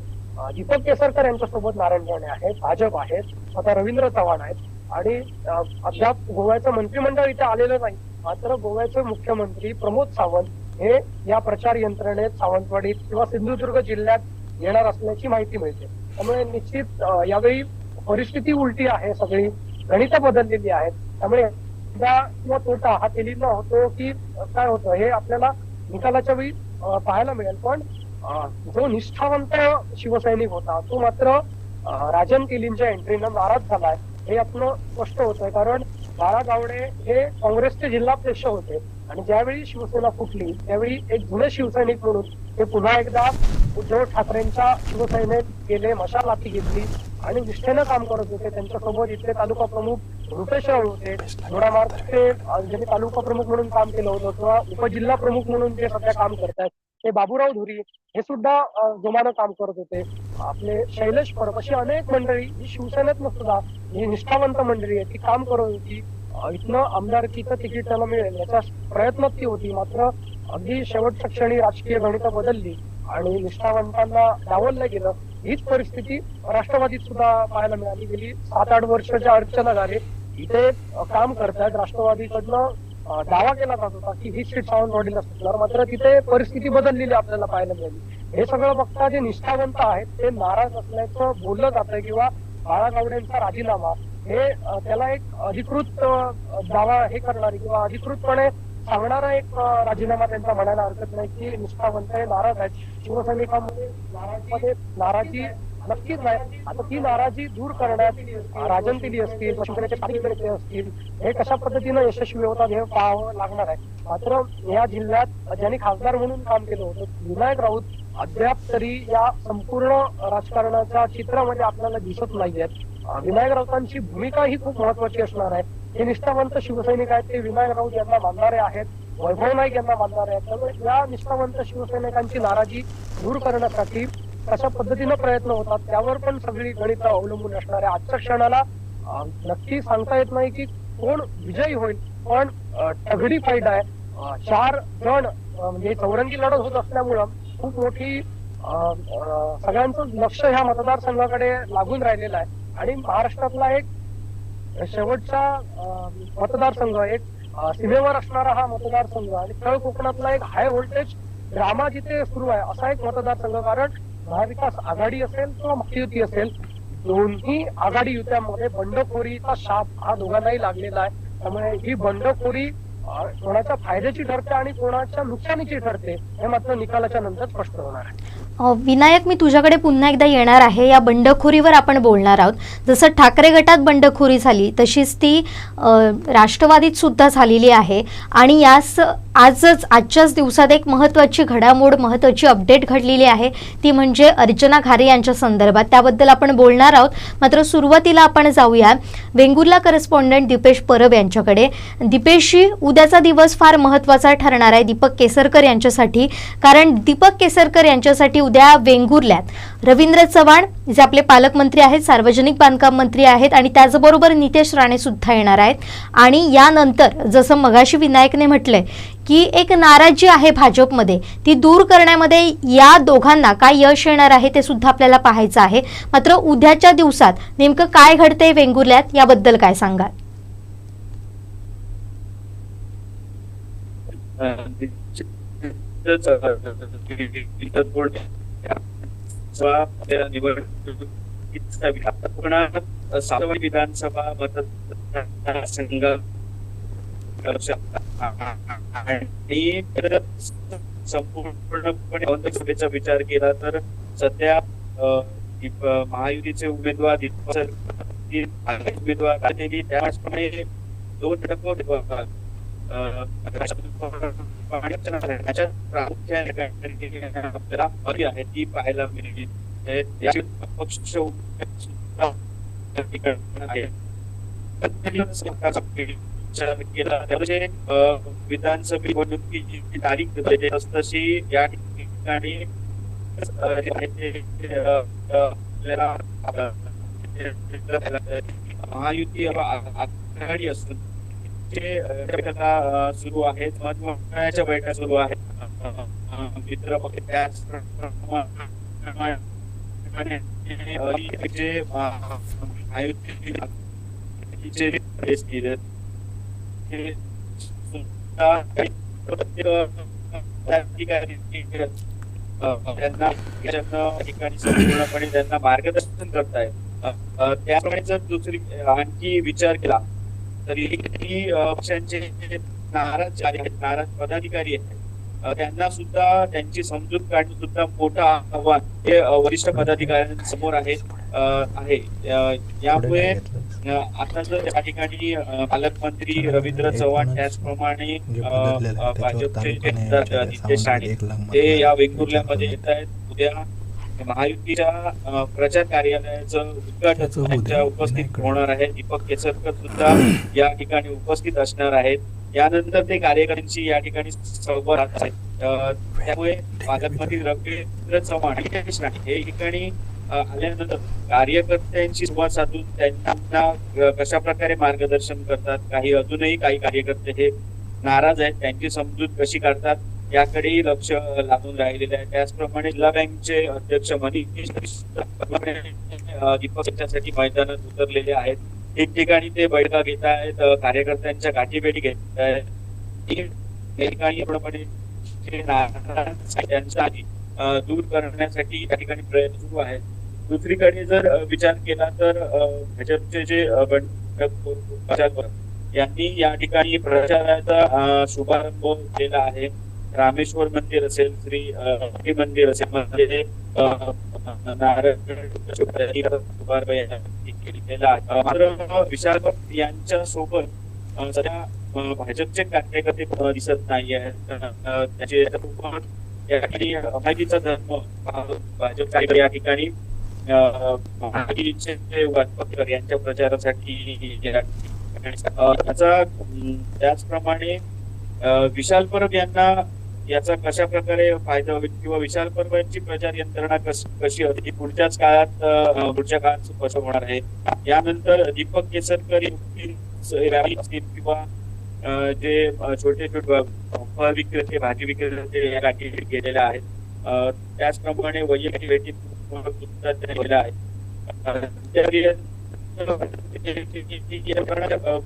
दीपक केसरकर यांच्यासोबत नारायण राणे आहेत, भाजप आहेत, आता रवींद्र चव्हाण आहेत आणि अद्याप गोव्याचं मंत्रिमंडळ इथे आलेलं नाही. मात्र गोव्याचे मुख्यमंत्री प्रमोद सावंत हे या प्रचार यंत्रणेत सावंतवाडीत किंवा सिंधुदुर्ग जिल्ह्यात येणार असल्याची माहिती मिळते. त्यामुळे निश्चित यावेळी परिस्थिती उलटी आहे, सगळी गणितं बदललेली आहेत. त्यामुळे एकदा किंवा तोटा हा तेलींना होतो की काय होतं हे आपल्याला निकालाच्या वेळी पाहायला मिळेल. पण जो निष्ठावंत शिवसैनिक होता तो मात्र राजन तेलींच्या एंट्रीनं नाराज झालाय हे यातनं स्पष्ट होतंय. कारण बाळा गावडे हे काँग्रेसचे जिल्हाध्यक्ष होते आणि ज्यावेळी शिवसेना फुटली त्यावेळी एक जुने शिवसैनिक म्हणून ते पुन्हा एकदा उद्धव ठाकरेंच्या शिवसेनेत गेले, मशाल हाती घेतली आणि निष्ठेनं काम करत होते. त्यांच्यासोबत इथले तालुका प्रमुख रुपेश राव होते, दोडामार्गचे ज्यांनी तालुका प्रमुख म्हणून काम केलं होतं किंवा उपजिल्हा प्रमुख म्हणून जे सध्या काम करतात ते बाबूराव धुरी हे सुद्धा जोमानं काम करत होते. आपले शैलेश परब अशी अनेक मंडळी ही शिवसेनेतनं सुद्धा ही निष्ठावंत मंडळी आहे ती काम करत होती. इथनं आमदारकीचं तिकीट त्यांना मिळेल याचा प्रयत्न ती होती. मात्र अगदी शेवटच्या क्षणी राजकीय गणितं बदलली आणि निष्ठावंतांना डावललं गेलं. हीच परिस्थिती राष्ट्रवादीत सुद्धा पाहायला मिळाली. गेली 7-8 वर्षाच्या अर्चना झाले इथे काम करतायत. राष्ट्रवादीकडनं दावा केला जात होता की ही सीट सावंतवाडीला सुटणार, मात्र तिथे परिस्थिती बदललेली आपल्याला पाहायला मिळाली. हे सगळं बघता जे निष्ठावंत आहेत ते नाराज असल्याचं बोललं जातंय किंवा बाळा गावडेंचा राजीनामा हे त्याला एक अधिकृत दावा हे करणारी किंवा अधिकृतपणे सांगणारा एक राजीनामा त्यांचा म्हणायला हरकत नाही की निष्ठावंत हे नाराज आहेत. शिवसैनिकांमध्ये नाराजी नक्कीच नाही. आता ती नाराजी दूर करण्यात राजन तेली असतील, शिवसेनेचे कार्यकर्ते असतील हे कशा पद्धतीनं यशस्वी होतात हे पाहावं लागणार आहे. मात्र या जिल्ह्यात ज्यांनी खासदार म्हणून काम केलं होतं विनायक राऊत अद्याप तरी या संपूर्ण राजकारणाच्या चित्रामध्ये आपल्याला दिसत नाहीयेत. विनायक राऊतांची भूमिका ही खूप महत्वाची असणार आहे. हे निष्ठावंत शिवसैनिक आहेत ते विनायक राऊत यांना मानणारे आहेत, वैभव नाईक यांना मानणारे आहेत. त्यामुळे या निष्ठावंत शिवसैनिकांची नाराजी दूर करण्यासाठी कशा पद्धतीनं प्रयत्न होतात त्यावर पण सगळी गणितं अवलंबून असणार आहे. आजच्या क्षणाला नक्की सांगता येत नाही की कोण विजयी होईल, पण तगडी फाईट आहे. 4 जण म्हणजे चौरंगी लढत होत असल्यामुळं खूप मोठी सगळ्यांचं लक्ष ह्या मतदारसंघाकडे लागून राहिलेलं आहे. आणि महाराष्ट्रातला एक शेवटचा मतदारसंघ, एक सीमेवर असणारा हा मतदारसंघ आणि तळ कोकणातला एक हाय व्होल्टेज ड्रामा जिथे सुरू आहे असा एक मतदारसंघ. कारण महाविकास आघाडी असेल किंवा महायुती असेल दोन्ही आघाडी युत्यांमध्ये बंडखोरीचा शाप हा दोघांनाही लागलेला आहे. त्यामुळे ही बंडखोरी कोणाच्या फायद्याची ठरते आणि कोणाच्या नुकसानीची ठरते हे मात्र निकालाच्या नंतर स्पष्ट होणार आहे. विनायक, मी तुझ्याकडे पुन्हा एकदा येणार आहे. या बंडखोरीवर आपण बोलणार आहोत. जसं ठाकरे गटात बंडखोरी झाली तशीच ती राष्ट्रवादीत सुद्धा झालेली आहे आणि आजच्याच दिवसात एक महत्त्वाची घडामोड, महत्त्वाची अपडेट घडलेली आहे ती म्हणजे अर्चना खारे यांच्या संदर्भात. त्याबद्दल आपण बोलणार आहोत. मात्र सुरुवातीला आपण जाऊया वेंगुर्ला करस्पॉन्डंट दीपेश परब यांच्याकडे. दीपेशजी, उद्याचा दिवस फार महत्त्वाचा ठरणार आहे दीपक केसरकर यांच्यासाठी, कारण दीपक केसरकर यांच्यासाठी उद्या वेंगुर्ल्यात रवींद्र चव्हाण जे आपले पालकमंत्री आहेत, सार्वजनिक बांधकाम मंत्री आहेत आणि त्याचबरोबर नितेश राणे सुद्धा येणार आहेत. आणि यानंतर जसं मगाशी विनायकने म्हटलंय की एक नाराजी आहे भाजपमध्ये ती दूर करण्यामध्ये या दोघांना काय यश येणार आहे ते सुद्धा आपल्याला पाहायचं आहे. मात्र उद्याच्या दिवसात नेमकं काय घडतंय वेंगुर्ल्यात याबद्दल काय सांगाल? सातवा विधानसभा मतदारसंघ आणि संपूर्णपणे सभेचा विचार केला तर सध्या महायुतीचे उमेदवार उमेदवार त्याचप्रमाणे 2 प्रामुख्याने आहे ती पाहायला मिळाली. पक्ष केला त्यामुळे विधानसभा निवडणुकीची तारीख तशी या ठिकाणी महायुती आघाडी असून बैठका सुरू आहेत, महत्त्वाच्या बैठका सुरू आहेत. मित्र पक्ष जे महायुतीचे त्यांना ठिकाणी संपूर्णपणे त्यांना मार्गदर्शन करतायत. त्याप्रमाणे जर दुसरी आणखी विचार केला तरी पक्षांचे नाराज पदाधिकारी आहेत त्यांना सुद्धा त्यांची समजूत काढणं सुद्धा मोठं आव्हान हे वरिष्ठ पदाधिकाऱ्यांसमोर आहे. यामुळे आता जर त्या ठिकाणी पालकमंत्री रवींद्र चव्हाण त्याचप्रमाणे भाजपचे नितेश राणे ते या वेंगुर्ल्यामध्ये येत आहेत. उद्या महायुतीच्या प्रचार कार्यालयाचं उद्घाटन त्यांच्या उपस्थित होणार आहे. दीपक केसरकर सुद्धा या ठिकाणी उपस्थित असणार आहेत. यानंतर ते कार्यकर्त्यांशी या ठिकाणी संवाद साधतात. त्यामुळे पालकमंत्री रवींद्र चव्हाण नितेश राणे हे ठिकाणी आल्यानंतर कार्यकर्त्यांशी संवाद साधून त्यांना कशा प्रकारे मार्गदर्शन करतात. अजूनही काही कार्यकर्ते हे नाराज आहेत, त्यांची समजूत कशी काढतात याकडेही लक्ष लागून राहिलेलं आहे. त्याचप्रमाणे जिल्हा बँकचे अध्यक्ष मनीष दीपक यांच्यासाठी मैदानात उतरलेले आहेत. ठिकठिकाणी ते बैठका घेत आहेत, कार्यकर्त्यांच्या गाठीभेटी घेत आहेत. ठिकाणी पूर्णपणे दूर करण्यासाठी त्या ठिकाणी प्रयत्न सुरू आहेत. दुसरीकडे जर विचार केला तर भाजपचे जे बंडखोर यांनी या ठिकाणी प्रचाराचा शुभारंभ केला आहे. रामेश्वर मंदिर असेल, श्री मंदिर असेल, मध्ये मात्र विशाल यांच्या सोबत सध्या भाजपचे कार्यकर्ते दिसत नाही आहेत. त्याचे या ठिकाणी माहितीचा धर्म भाजप कार्यकर्ते या ठिकाणी यांच्या प्रचारासाठी त्याचप्रमाणे विशाल परब यांना याचा कशा प्रकारे फायदा होईल किंवा विशाल परबांची प्रचार यंत्रणा कशी होती पुढच्या काळात स्पष्ट होणार आहे. यानंतर दीपक केसरकर किंवा जे छोटे फळ विक्रेते, भाजी विक्रेते या गाठी गेलेल्या आहेत. त्याचप्रमाणे वैयक्तिक भेटी सुद्धा आहेत.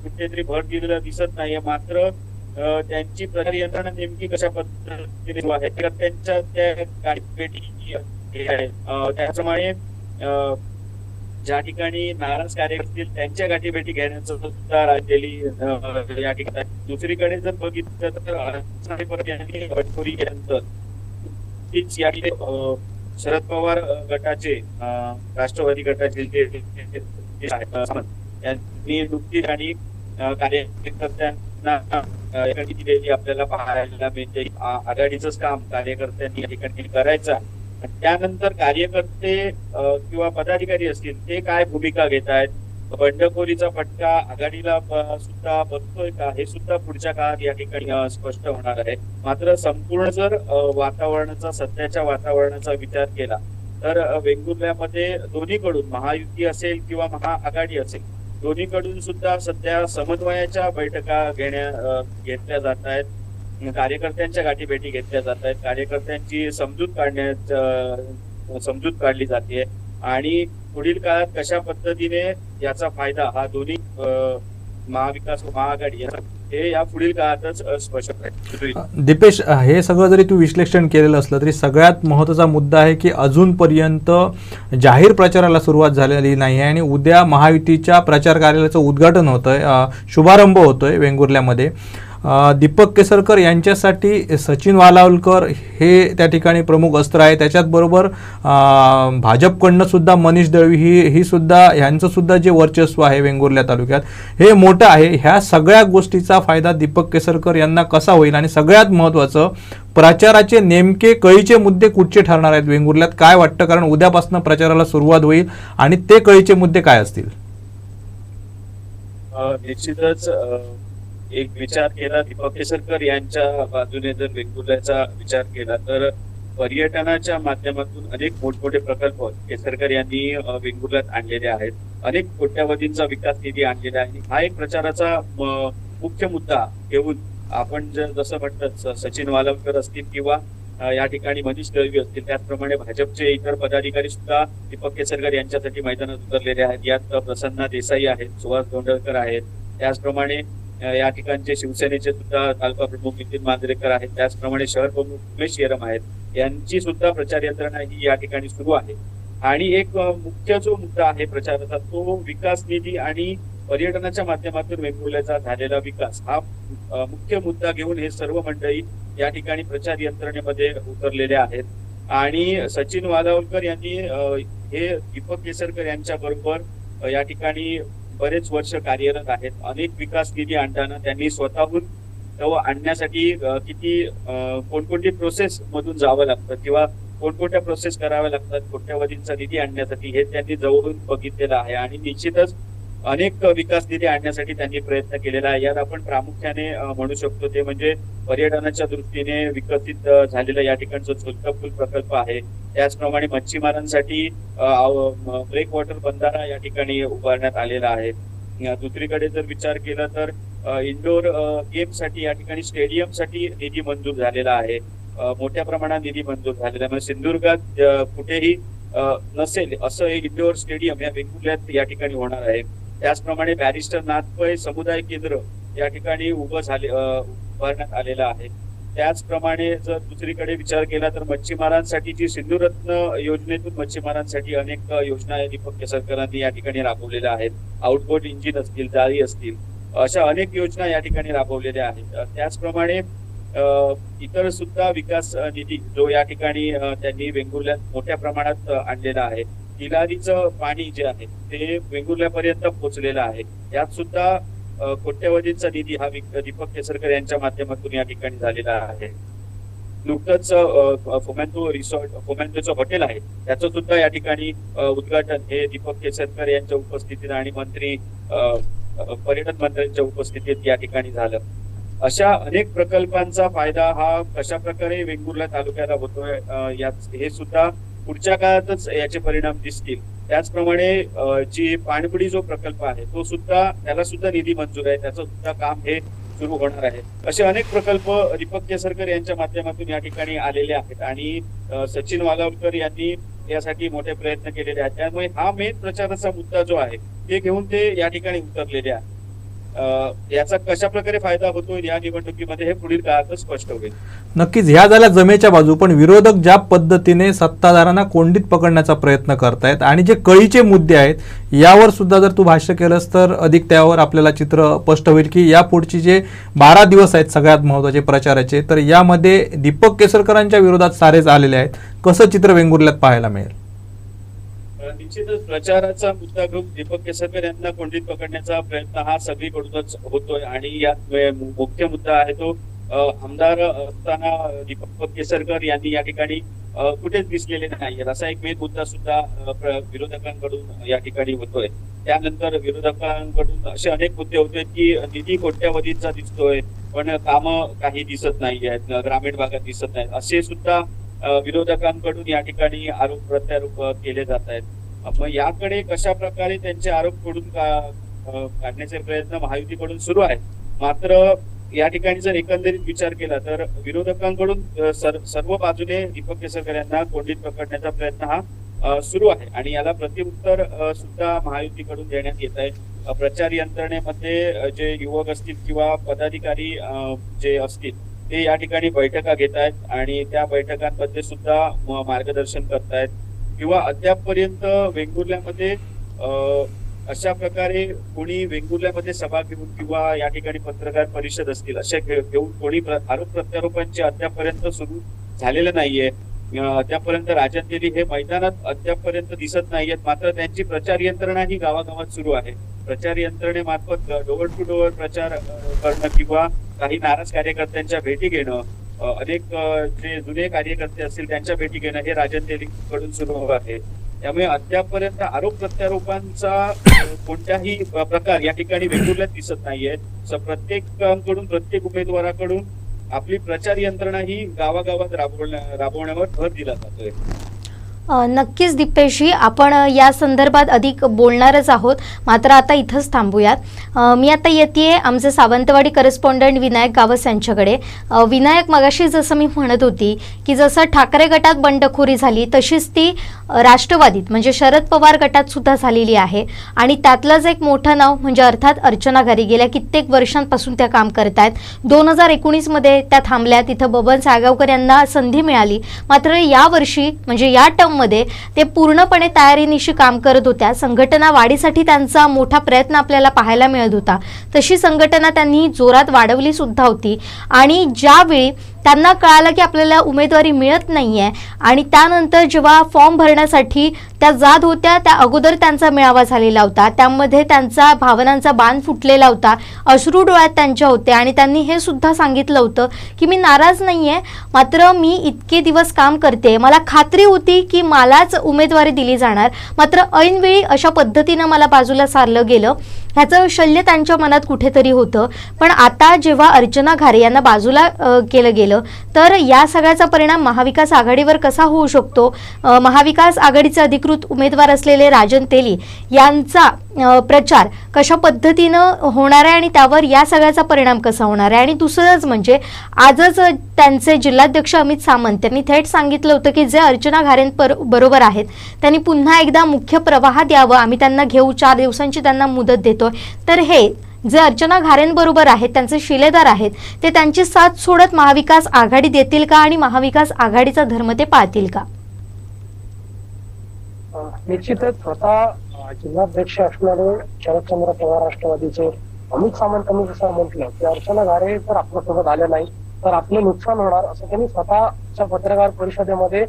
कुठेतरी भर दिलेला दिसत नाहीये. मात्र त्यांची प्रचार यंत्रणा नेमकी कशा पद्धतीने आहे त्यांच्या त्या गाठीभेटी आहेत. त्याचप्रमाणे ज्या ठिकाणी नाराज कार्यकर्ते त्यांच्या गाठीभेटी घेण्याचं सुद्धा राहिलेली या ठिकाणी. दुसरीकडे जर बघितलं तर बंडखोरी केल्यानंतर या ठिकाणी शरद पवार गटाचे राष्ट्रवादी गटाचे यांनी नुकतीच आणि कार्यकर्त्यांना दिलेली आपल्याला पाहायला मिळते. आघाडीचंच काम कार्यकर्त्यांनी या ठिकाणी करायचं. त्यानंतर कार्यकर्ते किंवा पदाधिकारी असतील ते काय भूमिका घेत आहेत, बंडखोरीचा फटका आघाडीला सुद्धा बसतोय का, हे सुद्धा पुढच्या काळात या ठिकाणी स्पष्ट होणार आहे. मात्र संपूर्ण जर सध्याच्या वातावरणाचा विचार केला तर वेंगुर्ल्यामध्ये दोन्हीकडून महायुती असेल किंवा महाआघाडी असेल दोन्हीकडून सुद्धा सध्या समन्वयाच्या बैठका घेतल्या जात आहेत. कार्यकर्त्यांच्या गाठीभेटी घेतल्या जात आहेत. कार्यकर्त्यांची समजूत काढली जाते आणि पुढील काळात कशा पद्धतीने याचा फायदा हा दोन्ही महाविकास महाआघाडी हे या पुढील काळातच स्पष्ट होईल. दीपेश, हे सगळं जरी तू विश्लेषण केलेलं असलं तरी सगळ्यात महत्त्वाचा मुद्दा आहे की अजूनपर्यंत जाहीर प्रचाराला सुरुवात झालेली नाही आहे आणि उद्या महायुतीच्या प्रचार कार्यालयाचं उद्घाटन होतंय, शुभारंभ होतोय वेंगुर्ल्यामध्ये. दीपक केसरकर यांच्यासाठी सचिन वालावलकर हे त्या ठिकाणी प्रमुख अस्त्र आहे. त्याच्याचबरोबर भाजपकडनं सुद्धा मनीष दळवी ही सुद्धा ह्यांचं सुद्धा जे वर्चस्व आहे वेंगुर्ल्या तालुक्यात हे मोठं आहे. ह्या सगळ्या गोष्टीचा फायदा दीपक केसरकर यांना कसा होईल आणि सगळ्यात महत्त्वाचं प्रचाराचे नेमके कळीचे मुद्दे कुठचे ठरणार आहेत वेंगुर्ल्यात, काय वाटतं? कारण उद्यापासून प्रचाराला सुरुवात होईल आणि ते कळीचे मुद्दे काय असतील? निश्चितच एक विचार केला दीपक केसरकर यांच्या बाजूने, जर वेंगुर्ल्याचा विचार केला तर पर्यटनाच्या माध्यमातून अनेक मोठमोठे प्रकल्प केसरकर यांनी वेंगुर्ल्यात आणलेले आहेत. अनेक कोट्यावधींचा विकास निधी आणलेला आहे. हा एक प्रचाराचा मुख्य मुद्दा घेऊन आपण जसं म्हटलं सचिन वालावलकर असतील किंवा या ठिकाणी मनीष दळवी असतील, त्याचप्रमाणे भाजपचे इतर पदाधिकारी सुद्धा दीपक केसरकर यांच्यासाठी मैदानात उतरलेले आहेत. यात प्रसन्ना देसाई आहेत, सुहास दोंडलकर आहेत, त्याचप्रमाणे या ठिकाणचे शिवसेनेचे सुद्धा तालुका प्रमुख नितीन मांजरेकर आहेत, त्याचप्रमाणे शहर प्रमुख उमेश येरम आहेत. यांची सुद्धा प्रचार यंत्रणा ही या ठिकाणी सुरू आहे. आणि एक मुख्य जो मुद्दा आहे प्रचाराचा तो विकास निधी आणि पर्यटनाच्या माध्यमातून वेंगुर्ल्याचा झालेला विकास हा मुख्य मुद्दा घेऊन हे सर्व मंडळी या ठिकाणी प्रचार यंत्रणेमध्ये उतरलेले आहेत. आणि सचिन वालावलकर यांनी हे दीपक केसरकर यांच्या बरोबर या ठिकाणी बरेच वर्ष कार्यरत आहेत. अनेक विकास निधी आणताना त्यांनी स्वतःहून तो आणण्यासाठी किती कोणकोणती प्रोसेस मधून जावं लागतं किंवा कोणकोणत्या प्रोसेस कराव्या लागतात कोट्यावधींचा निधी आणण्यासाठी हे त्यांनी जवळून बघितलेलं आहे. आणि निश्चितच अनेक विकास निधी आणण्यासाठी त्यांनी प्रयत्न केलेला आहे. यात आपण प्रामुख्याने म्हणू शकतो ते म्हणजे पर्यटनाच्या दृष्टीने विकसित झालेला या ठिकाणचा झुलता पूल प्रकल्प आहे. त्याचप्रमाणे मच्छीमारांसाठी ब्रेक वॉटर बंधारा या ठिकाणी उभारण्यात आलेला आहे. दुसरीकडे जर विचार केला तर इंडोर गेमसाठी या ठिकाणी स्टेडियमसाठी निधी मंजूर झालेला आहे. मोठ्या प्रमाणात निधी मंजूर झालेला आहे. सिंधुदुर्गात कुठेही नसेल असं एक इंडोर स्टेडियम या वेंगुर्ल्यात या ठिकाणी होणार आहे. त्याचप्रमाणे बॅरिस्टर नाथ पै समुदाय केंद्र या ठिकाणी उभारण्यात आलेलं आहे. त्याचप्रमाणे जर दुसरीकडे विचार केला तर मच्छीमारांसाठी जी सिंधुरत्न योजनेतून मच्छीमारांसाठी अनेक योजना दीपक केसरकरांनी या ठिकाणी राबवलेल्या आहेत. आउटबोट इंजिन असतील, जाळी असतील, अशा अनेक योजना या ठिकाणी राबवलेल्या आहेत. त्याचप्रमाणे इतर सुद्धा विकास निधी जो या ठिकाणी त्यांनी वेंगुर्ल्यात मोठ्या प्रमाणात आणलेला आहे. तिलारीचं पाणी जे आहे ते वेंगुर्ल्यापर्यंत पोहोचलेलं आहे. यात सुद्धा कोट्यवधींचा निधी हा दीपक केसरकर यांच्या माध्यमातून या ठिकाणी झालेला आहे. नुकतंच फोमॅन्टोचं हॉटेल आहे त्याचं सुद्धा या ठिकाणी उद्घाटन हे दीपक केसरकर यांच्या उपस्थितीत आणि मंत्री पर्यटन मंत्र्यांच्या उपस्थितीत या ठिकाणी झालं. अशा अनेक प्रकल्पांचा फायदा हा कशा प्रकारे वेंगुर्ला तालुक्याला होतोय हे सुद्धा पुढच्या काळातच याचे परिणाम दिसतील. त्याचप्रमाणे जी पाणबुडी जो प्रकल्प आहे तो सुद्धा त्याला सुद्धा निधी मंजूर आहे, त्याचं सुद्धा काम हे सुरू होणार आहे. असे अनेक प्रकल्प दीपक केसरकर यांच्या माध्यमातून या ठिकाणी आलेले आहेत आणि सचिन वालावलकर यांनी यासाठी मोठे प्रयत्न केलेले आहेत. त्यामुळे हा मेन प्रचाराचा मुद्दा जो आहे ते घेऊन ते या ठिकाणी उतरलेले आहे. याचा कशा प्रकारे फायदा होतो या निवडणुकीमध्ये हे पुढील काळात स्पष्ट होईल. नक्कीच ह्या झाल्या जमेच्या बाजू, पण विरोधक ज्या पद्धतीने सत्ताधाऱ्यांना कोंडीत पकडण्याचा प्रयत्न करतायत आणि जे कळीचे मुद्दे आहेत यावर सुद्धा जर तू भाष्य केलंस तर अधिक त्यावर आपल्याला चित्र स्पष्ट होईल की या पुढची जे 12 दिवस आहेत सगळ्यात महत्त्वाचे प्रचाराचे, तर यामध्ये दीपक केसरकरांच्या विरोधात सारेच आलेले आहेत. कसं चित्र वेंगुर्ल्यात पाहायला मिळेल? निश्चितच प्रचाराचा मुद्दा घेऊन दीपक केसरकर यांना कोंडीत पकडण्याचा प्रयत्न हा सगळीकडूनच होतोय आणि यात मुख्य मुद्दा आहे तो आमदार असताना दीपक केसरकर यांनी या ठिकाणी कुठेच दिसलेले नाही असा एक मेन मुद्दा सुद्धा विरोधकांकडून या ठिकाणी होतोय. त्यानंतर विरोधकांकडून असे अनेक मुद्दे होते की निधी कोट्यावधींचा दिसतोय पण कामं काही दिसत नाही आहेत, ग्रामीण भागात दिसत नाहीत, असे सुद्धा विरोधकांकडून या ठिकाणी आरोप प्रत्यारोप केले जात आहेत. मग याकडे कशा प्रकारे त्यांचे आरोप खोडून काढण्याचे प्रयत्न महायुतीकडून सुरू आहेत. मात्र या ठिकाणी जर एकंदरीत विचार केला तर विरोधकांकडून सर्व बाजूने दीपक केसरकर यांना कोंडीत पकडण्याचा प्रयत्न हा सुरू आहे आणि याला प्रत्युत्तर सुद्धा महायुतीकडून देण्यात येत आहे. प्रचार यंत्रणेमध्ये जे युवक असतील किंवा पदाधिकारी जे असतील ते या ठिकाणी बैठका घेत आहेत आणि त्या बैठकांमध्ये सुद्धा मार्गदर्शन करतायत किंवा अद्यापपर्यंत वेंगुर्ल्यामध्ये अशा प्रकारे कोणी वेंगुर्ल्यामध्ये सभा घेऊन किंवा या ठिकाणी पत्रकार परिषद असतील अशा घेऊन कोणी आरोप प्रत्यारोपांचे अद्यापपर्यंत सुरू झालेलं नाहीये. अद्यापर्यंत राजन तेली हे मैदानात अद्यापपर्यंत दिसत नाहीयेत. मात्र त्यांची प्रचार यंत्रणा ही गावागावात सुरू आहे. प्रचार यंत्रणेमार्फत डोअर टू डोअर प्रचार करणं किंवा काही नाराज कार्यकर्त्यांच्या भेटी घेणं, अनेक जे जुने कार्यकर्ते असतील त्यांच्या भेटी घेणं हे राजन तेली कडून सुरू आहे. त्यामुळे अद्यापपर्यंत आरोप प्रत्यारोपांचा कोणत्याही प्रकार या ठिकाणी वेंगुर्ल्यात दिसत नाहीये. प्रत्येकाकडून प्रत्येक उमेदवाराकडून आपली प्रचार यंत्रणा ही गावागावात राबवण्यावर भर दिला जातोय. नक्कीच दिपेशजी, आपण या संदर्भात अधिक बोलणारच आहोत, मात्र आता इथंच थांबूयात. मी आता येते आमचे सावंतवाडी करस्पॉन्डंट विनायक गावस यांच्याकडे. विनायक, मगाशी जसं मी म्हणत होती की जसं ठाकरे गटात बंडखोरी झाली तशीच ती राष्ट्रवादीत म्हणजे शरद पवार गटात सुद्धा झालेली आहे आणि त्यातलंच एक मोठं नाव म्हणजे अर्थात अर्चना घारे. गेल्या कित्येक वर्षांपासून त्या काम करत आहेत. 2019मध्ये त्या थांबल्या, तिथं बबन साळगावकर यांना संधी मिळाली. मात्र यावर्षी म्हणजे या मध्ये ते पूर्णपणे तयारीनिशी काम करत होत्या. संघटना वाढीसाठी त्यांचा मोठा प्रयत्न आपल्याला पाहायला मिळत होता. तशी संघटना त्यांनी जोरात वाढवली सुद्धा होती आणि ज्यावेळी त्यांना कळालं की आपल्याला उमेदवारी मिळत नाहीये आणि त्यानंतर जेव्हा फॉर्म भरण्यासाठी त्या जात होत्या त्या अगोदर त्यांचा मेळावा झालेला होता. त्यामध्ये त्यांचा भावनांचा बाण फुटलेला होता, अश्रू डोळ्यात त्यांच्या होते आणि त्यांनी हे सुद्धा सांगितलं होतं की मी नाराज नाहीये, मात्र मी इतके दिवस काम करते, मला खात्री होती की मलाच उमेदवारी दिली जाणार, मात्र ऐनवेळी अशा पद्धतीनं मला बाजूला सारलं गेलं. ह्याचं शल्य त्यांच्या मनात कुठेतरी होतं. पण आता जेव्हा अर्चना घारे यांना बाजूला केलं गेलं तर या सगळ्याचा परिणाम महाविकास आघाडीवर कसा होऊ शकतो? महाविकास आघाडीचे अधिकृत उमेदवार असलेले राजन तेली यांचा प्रचार कशा पद्धतीनं होणार आहे आणि त्यावर या सगळ्याचा परिणाम कसा होणार आहे? आणि दुसरंच म्हणजे आजच त्यांचे जिल्हाध्यक्ष अमित सामंत यांनी थेट सांगितलं होतं की जे अर्चना घारेंबरोबर आहेत त्यांनी पुन्हा एकदा मुख्य प्रवाहात यावं, आम्ही त्यांना घेऊ, 4 दिवसांची त्यांना मुदत देतोय. तर हे जे अर्चना घारेंबरोबर आहेत त्यांचे शिलेदार आहेत ते त्यांची साथ सोडत महाविकास आघाडी देतील का आणि महाविकास आघाडीचा धर्म ते पाळतील का? निश्चितच स्वतः जिल्हाध्यक्ष असणारे शरदचंद्र पवार राष्ट्रवादीचे अमित सामंतांनी जसं म्हटलं की अर्चना घारे जर आपल्यासोबत आल्या नाही तर आपलं नुकसान होणार असं त्यांनी स्वतःच्या पत्रकार परिषदेमध्ये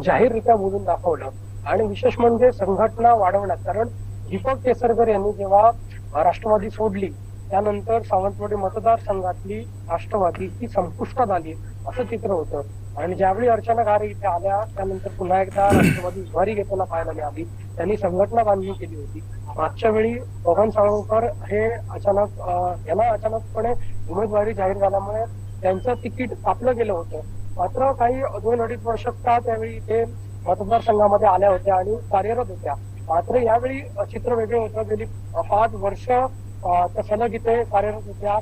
जाहीररित्या बोलून दाखवलं. आणि विशेष म्हणजे संघटना वाढवण्यात, कारण दीपक केसरकर यांनी जेव्हा राष्ट्रवादी सोडली त्यानंतर सावंतवाडी मतदारसंघातली राष्ट्रवादी ही संपुष्टात आली असं चित्र होतं. आणि ज्यावेळी अर्चना घारे इथे आल्या त्यानंतर पुन्हा एकदा राष्ट्रवादी उभारी घेताना पाहायला मिळाली. त्यांनी संघटना बांधणी केली होती. मागच्या वेळी बबन साळगावकर हे यांना अचानकपणे उमेदवारी जाहीर झाल्यामुळे त्यांचं तिकीट कापलं गेलं होतं. मात्र काही 2-2.5 वर्ष का त्यावेळी इथे मतदारसंघामध्ये आल्या होत्या आणि कार्यरत होत्या. मात्र यावेळी चित्र वेगळं होतं. गेली 5 वर्ष त्या सलग इथे कार्यरत होत्या.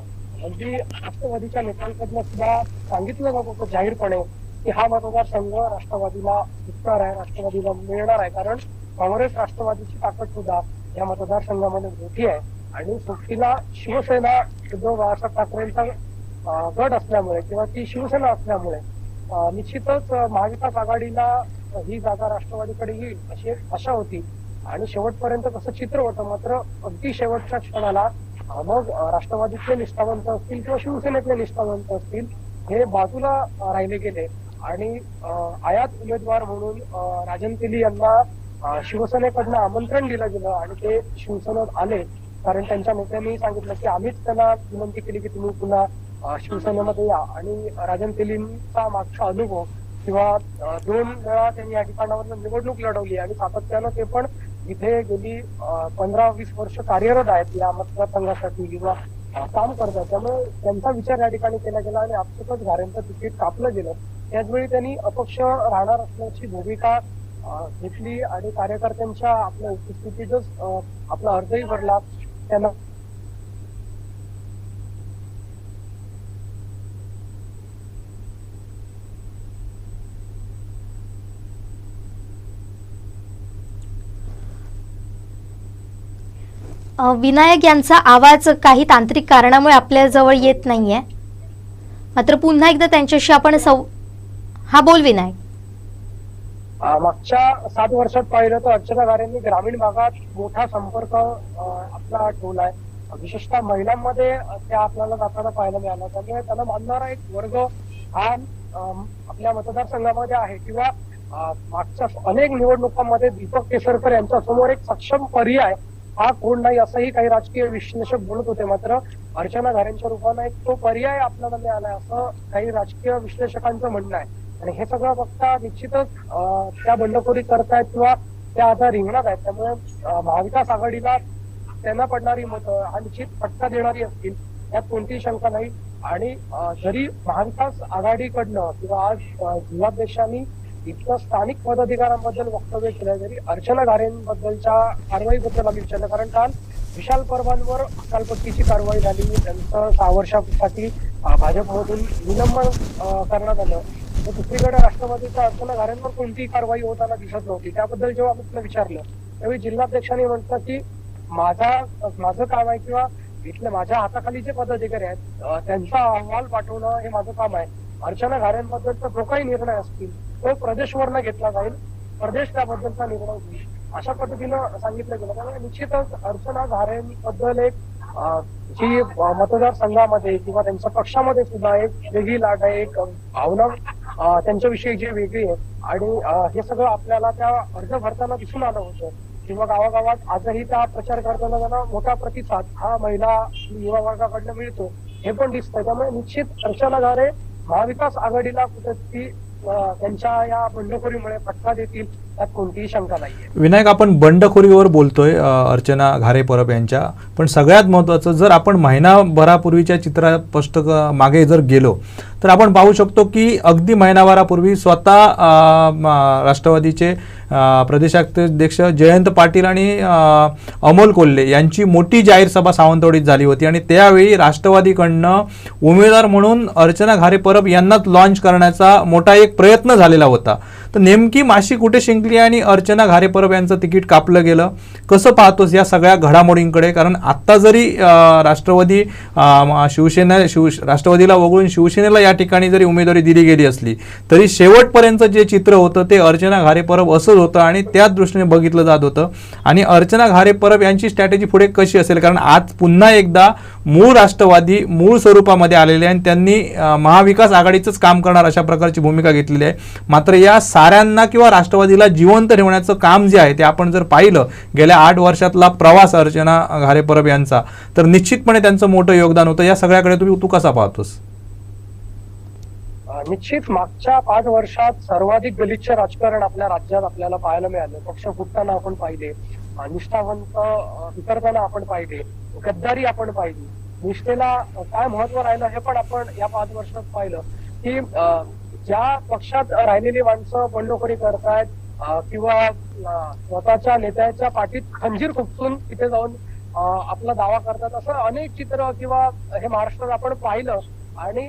अगदी राष्ट्रवादीच्या नेत्यांकडनं सुद्धा सांगितलं जात होतं जाहीरपणे की हा मतदारसंघ राष्ट्रवादीला दिसणार आहे, राष्ट्रवादीला मिळणार आहे, कारण काँग्रेस राष्ट्रवादीची ताकद सुद्धा या मतदारसंघामध्ये मोठी आहे. आणि सुट्टीला शिवसेना उद्धव बाळासाहेब ठाकरेंचा गट असल्यामुळे किंवा ती शिवसेना असल्यामुळे निश्चितच महाविकास आघाडीला ही जागा राष्ट्रवादीकडे येईल अशी आशा होती आणि शेवटपर्यंत तसं चित्र होतं. मात्र अगदी शेवटच्या क्षणाला मग राष्ट्रवादीतले निष्ठावंत असतील किंवा शिवसेनेतले निष्ठावंत असतील हे बाजूला राहिले गेले आणि आयात उमेदवार म्हणून राजन तेली यांना शिवसेनेकडनं आमंत्रण दिलं गेलं आणि ते शिवसेनेत आले. कारण त्यांच्या नेत्यांनी सांगितलं की आम्हीच त्यांना विनंती केली की तुम्ही पुन्हा शिवसेनेमध्ये या. आणि राजन तेलींचा मागचा अनुभव किंवा 2 वेळा त्यांनी या ठिकाणावर निवडणूक लढवली आणि सातत्यानं ते पण इथे गेली 15-20 वर्ष कार्यरत आहेत या मतदारसंघासाठी किंवा काम करतात. त्यामुळे त्यांचा विचार या ठिकाणी केला गेला आणि आपसुकच घारेंचं तिकीट कापलं गेलं. त्याचवेळी त्यांनी अपक्ष राहणार असल्याची भूमिका घेतली आणि कार्यकर्त्यांच्या आपल्या उपस्थितीतच आपला अर्जही भरला. त्यांना विनायक यांचा आवाज काही तांत्रिक कारणामुळे आपल्या जवळ येत नाहीये, मात्र पुन्हा एकदा त्यांच्याशी आपण हा बोल विनायक. मागच्या 7 वर्षात पाहिलं तर अर्चना गारेंनी ग्रामीण भागात मोठा संपर्क आपला ठेवलाय. विशेषतः महिलांमध्ये त्या आपल्याला जाताना पाहायला मिळाला. त्यामुळे त्यांना मानणारा एक वर्ग हा आपल्या मतदारसंघामध्ये आहे किंवा मागच्या अनेक निवडणुकांमध्ये दीपक केसरकर यांच्या समोर एक सक्षम पर्याय हा कोण नाही असंही काही राजकीय विश्लेषक बोलत होते. मात्र अर्चना गारेंच्या रूपाने एक तो पर्याय आपल्याला मिळालाय असं काही राजकीय विश्लेषकांचं म्हणणं आहे. आणि हे सगळं बघता निश्चितच त्या बंडखोरी करतायत किंवा त्या आता रिंगणात आहेत. त्यामुळे महाविकास आघाडीला त्यांना पडणारी मतं हा निश्चित फटका देणारी असतील, यात कोणतीही शंका नाही. आणि जरी महाविकास आघाडीकडनं किंवा आज जिल्हाध्यक्षांनी इथलं स्थानिक पदाधिकाऱ्यांबद्दल वक्तव्य केलं, जरी अर्चना गारेंबद्दलच्या कारवाईबद्दल आम्ही विचारलं, कारण काल विशाल परवांवर हकालपट्टीची कारवाई झाली, त्यांचं 6 वर्षासाठी भाजपमधून निलंबन करण्यात आलं. तर दुसरीकडे राष्ट्रवादीच्या अर्चना गारेंवर कोणतीही कारवाई होताना दिसत नव्हती. त्याबद्दल जेव्हा आम्ही तुला विचारलं त्यावेळी जिल्हाध्यक्षांनी म्हटलं की माझं काम आहे किंवा इथले माझ्या हाताखाली जे पदाधिकारी आहेत त्यांचा अहवाल पाठवणं हे माझं काम आहे. अर्चना गारेंबद्दलचा जो काही निर्णय असतील तो प्रदेशवरनं घेतला जाईल, प्रदेश त्याबद्दलचा निर्णय घेईल अशा पद्धतीनं सांगितलं गेलं. त्यामुळे निश्चितच अर्चना गारेंबद्दल एक जी मतदारसंघामध्ये किंवा त्यांच्या पक्षामध्ये सुद्धा एक वेगळी लाट आहे, एक भावना त्यांच्याविषयी जी वेगळी आहे. आणि हे सगळं आपल्याला त्या अर्ज भरताना दिसून आलं होतं किंवा गावागावात आजही त्या प्रचार करताना त्यांना मोठा प्रतिसाद हा महिला युवा वर्गाकडनं मिळतो हे पण दिसतंय. त्यामुळे निश्चित अर्चना गारे महाविकास आघाडीला कुठेतरी त्यांच्या या बंडखोरीमुळे फटका देतील त्यात कोणतीही शंका नाहीये. विनायक, आपण बंडखोरीवर बोलतोय अर्चना घारे परब यांच्या, पण सगळ्यात महत्त्वाचं जर आपण महिनाभरापूर्वीच्या चित्रात मागे जर गेलो तर आपण पाहू शकतो की अगदी महिनाभरापूर्वी स्वतः राष्ट्रवादीचे प्रदेशाध्यक्ष जयंत पाटील आणि अमोल कोल्हे यांची मोठी जाहीर सभा सावंतवाडीत झाली होती आणि त्यावेळी राष्ट्रवादीकडनं उमेदवार म्हणून अर्चना घारे परब यांनाच लॉन्च करण्याचा मोठा एक प्रयत्न झालेला होता. तर नेमकी माशी कुठे शिंकली आणि अर्चना घारे परब यांचं तिकीट कापलं गेलं? कसं पाहतोस या सगळ्या घडामोडींकडे? कारण आत्ता जरी राष्ट्रवादीला वगळून शिवसेनेला या ठिकाणी जरी उमेदवारी दिली गेली असली तरी शेवटपर्यंत जे चित्र होतं ते अर्चना घारे परब असंच होतं आणि त्याच दृष्टीने बघितलं जात होतं. आणि अर्चना घारे परब यांची स्ट्रॅटेजी पुढे कशी असेल? कारण आज पुन्हा एकदा मूळ राष्ट्रवादी मूळ स्वरूपामध्ये आलेले आणि त्यांनी महाविकास आघाडीचंच काम करणार अशा प्रकारची भूमिका घेतलेली आहे. मात्र या साऱ्यांना किंवा राष्ट्रवादीला जिवंत ठेवण्याचं काम जे आहे ते आपण जर पाहिलं गेल्या 8 वर्षातला प्रवास अर्चना घारे परब यांचा, तर निश्चितपणे त्यांचं मोठं योगदान होतं. या सगळ्याकडे तू कसा पाहतोस? निश्चित मागच्या 5 वर्षात सर्वाधिक गलिच्छ राजकारण आपल्या राज्यात आपल्याला पाहायला मिळालं. पक्ष फुटताना आपण पाहिले, निष्ठावंत उतरताना आपण पाहिले, गद्दारी आपण पाहिली. निष्ठेला काय महत्व राहिलं हे पण आपण या 5 वर्षात पाहिलं की ज्या पक्षात राहिलेली माणसं बंडखोरी करतायत किंवा स्वतःच्या नेत्याच्या पाठीत खंजीर खुपसून तिथे जाऊन आपला दावा करतात, असं अनेक चित्र किंवा हे महाराष्ट्रात आपण पाहिलं. आणि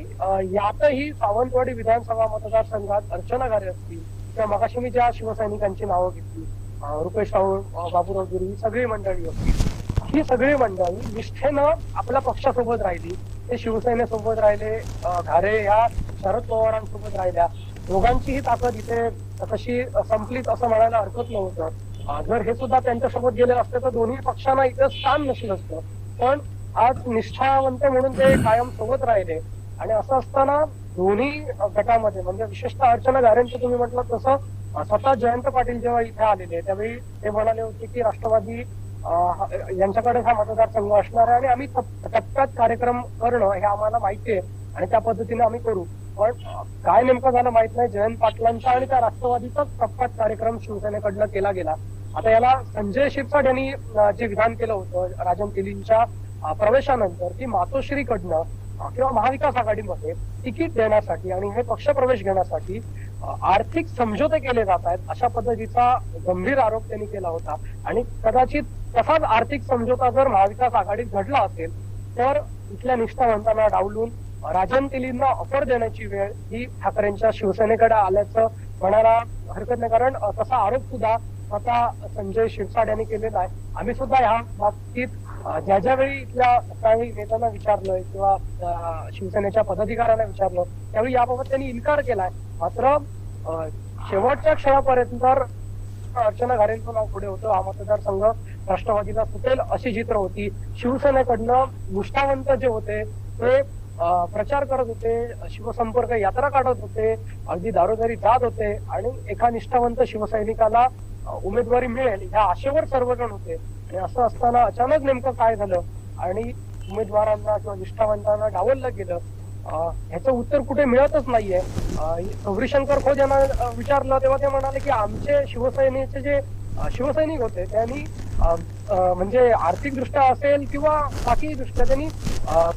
यातही सावंतवाडी विधानसभा मतदारसंघात अर्चना घारे असतील किंवा मगाशी मी ज्या शिवसैनिकांची नावं घेतली, रुपेश राऊळ, बाबूराव गिरी, ही सगळी मंडळी असतील, ही सगळी मंडळी निष्ठेनं आपल्या पक्षासोबत राहिली. ते शिवसेनेसोबत राहिले, घारे ह्या शरद पवारांसोबत राहिल्या. दोघांचीही ताकद इथे तशी संपलीच असं म्हणायला हरकत नव्हतं. जर हे सुद्धा त्यांच्यासोबत गेले असते तर दोन्ही पक्षांना इथे स्थान नसलं असतं. पण आज निष्ठावंत म्हणून ते कायम सोबत राहिले. आणि असं असताना दोन्ही गटामध्ये म्हणजे विशेषतः अर्चना घारेंचं तुम्ही म्हटलं तसं स्वतः जयंत पाटील जेव्हा इथे आलेले त्यावेळी ते म्हणाले होते की राष्ट्रवादी यांच्याकडे हा मतदारसंघ असणार आहे आणि आम्ही टप्प्यात कार्यक्रम करणं हे आम्हाला माहिती आहे आणि त्या पद्धतीने आम्ही करू. पण काय नेमकं झालं माहित नाही. जयंत पाटलांचा आणि त्या राष्ट्रवादीचाच टप्प्यात कार्यक्रम शिवसेनेकडनं केला गेला. आता याला संजय शिरसाट यांनी जे विधान केलं होतं राजन तेलींच्या प्रवेशानंतर की मातोश्रीकडनं किंवा महाविकास आघाडीमध्ये तिकीट देण्यासाठी आणि हे पक्ष प्रवेश घेण्यासाठी आर्थिक समझोते केले जात आहेत अशा पद्धतीचा गंभीर आरोप त्यांनी केला होता. आणि कदाचित तसाच आर्थिक समझोता जर महाविकास आघाडीत घडला असेल तर इथल्या निष्ठावंतांना डावलून राजन तेलींना ऑफर देण्याची वेळ ही ठाकरेंच्या शिवसेनेकडे आल्याचं म्हणायला हरकत नाही. कारण तसा आरोप सुद्धा स्वतः संजय शिरसाट यांनी केलेला आहे. आम्ही सुद्धा ह्या बाबतीत ज्या ज्यावेळी इथल्या काही नेत्यांना विचारलं किंवा शिवसेनेच्या पदाधिकाऱ्यांना विचारलं त्यावेळी याबाबत त्यांनी इन्कार केलाय. मात्र शेवटच्या क्षणापर्यंत अर्चना घारेंचं नाव पुढे होतं. हा मतदारसंघ राष्ट्रवादीला सुटेल अशी चित्र होती. शिवसेनेकडनं निष्ठावंत जे होते ते प्रचार करत होते, शिवसंपर्क यात्रा काढत होते, अगदी दारोदारी जात होते आणि एका निष्ठावंत शिवसैनिकाला उमेदवारी मिळेल या आशेवर सर्वजण होते. आणि असं असताना अचानक नेमकं काय झालं आणि उमेदवारांना किंवा निष्ठावंतांना डावललं गेलं ह्याचं उत्तर कुठे मिळतच नाहीये. गौरीशंकर खोत यांना विचारलं तेव्हा ते म्हणाले की आमचे शिवसेनेचे जे शिवसैनिक होते त्यांनी म्हणजे आर्थिक दृष्ट्या असेल किंवा बाकी दृष्ट्या त्यांनी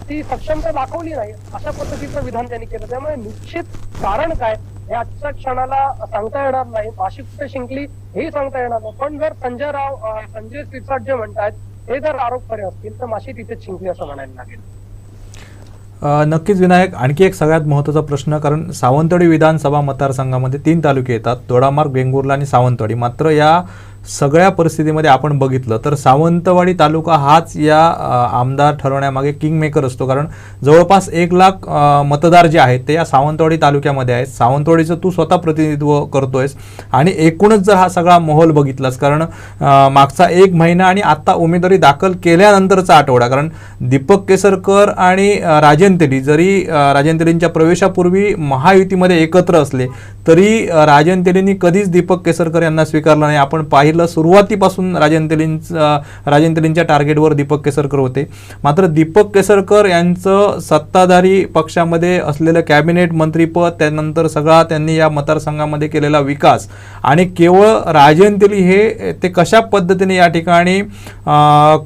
ती सक्षमता दाखवली नाही अशा पद्धतीचं विधान त्यांनी केलं. त्यामुळे निश्चित कारण काय हे आजच्या क्षणाला सांगता येणार नाही. माशी कुठे शिंकली हेही सांगता येणार नाही. पण जर संजय सिरसाट जे म्हणतात हे जर आरोप खरे असतील तर माशी तिथेच शिंकली असं म्हणायला लागेल. नक्कीच विनायक, आणखी एक सगळ्यात महत्त्वाचा प्रश्न, कारण सावंतवाडी विधानसभा मतदारसंघामध्ये 3 तालुके येतात, दोडामार्ग, वेंगुर्ला आणि सावंतवाडी. मात्र या सगळ्या परिस्थितीमध्ये आपण बघितलं तर सावंतवाडी तालुका हाच या आमदार ठरवण्यामागे किंगमेकर असतो. कारण जवळपास 1 लाख मतदार जे आहेत ते या सावंतवाडी तालुक्यामध्ये आहेत. सावंतवाडीचं तू स्वतः प्रतिनिधित्व करतोयस आणि एकूणच जर हा सगळा माहोल बघितलास, कारण मागचा 1 महिना आणि आता उमेदवारी दाखल केल्यानंतरचा आठवडा, कारण दीपक केसरकर आणि राजन तेली जरी राजन तेलींच्या प्रवेशापूर्वी महायुतीमध्ये एकत्र असले तरी राजन तेलींनी कधीच दीपक केसरकर यांना स्वीकारलं नाही. आपण पाहिलं सुरुवातीपासून राजन तेलींच्या टार्गेटवर दीपक केसरकर होते. मात्र दीपक केसरकर यांचं सत्ताधारी पक्षामध्ये असलेलं कॅबिनेट मंत्रीपद, त्यानंतर सगळा त्यांनी या मतदारसंघामध्ये केलेला विकास आणि केवळ राजन तेली हे ते कशा पद्धतीने या ठिकाणी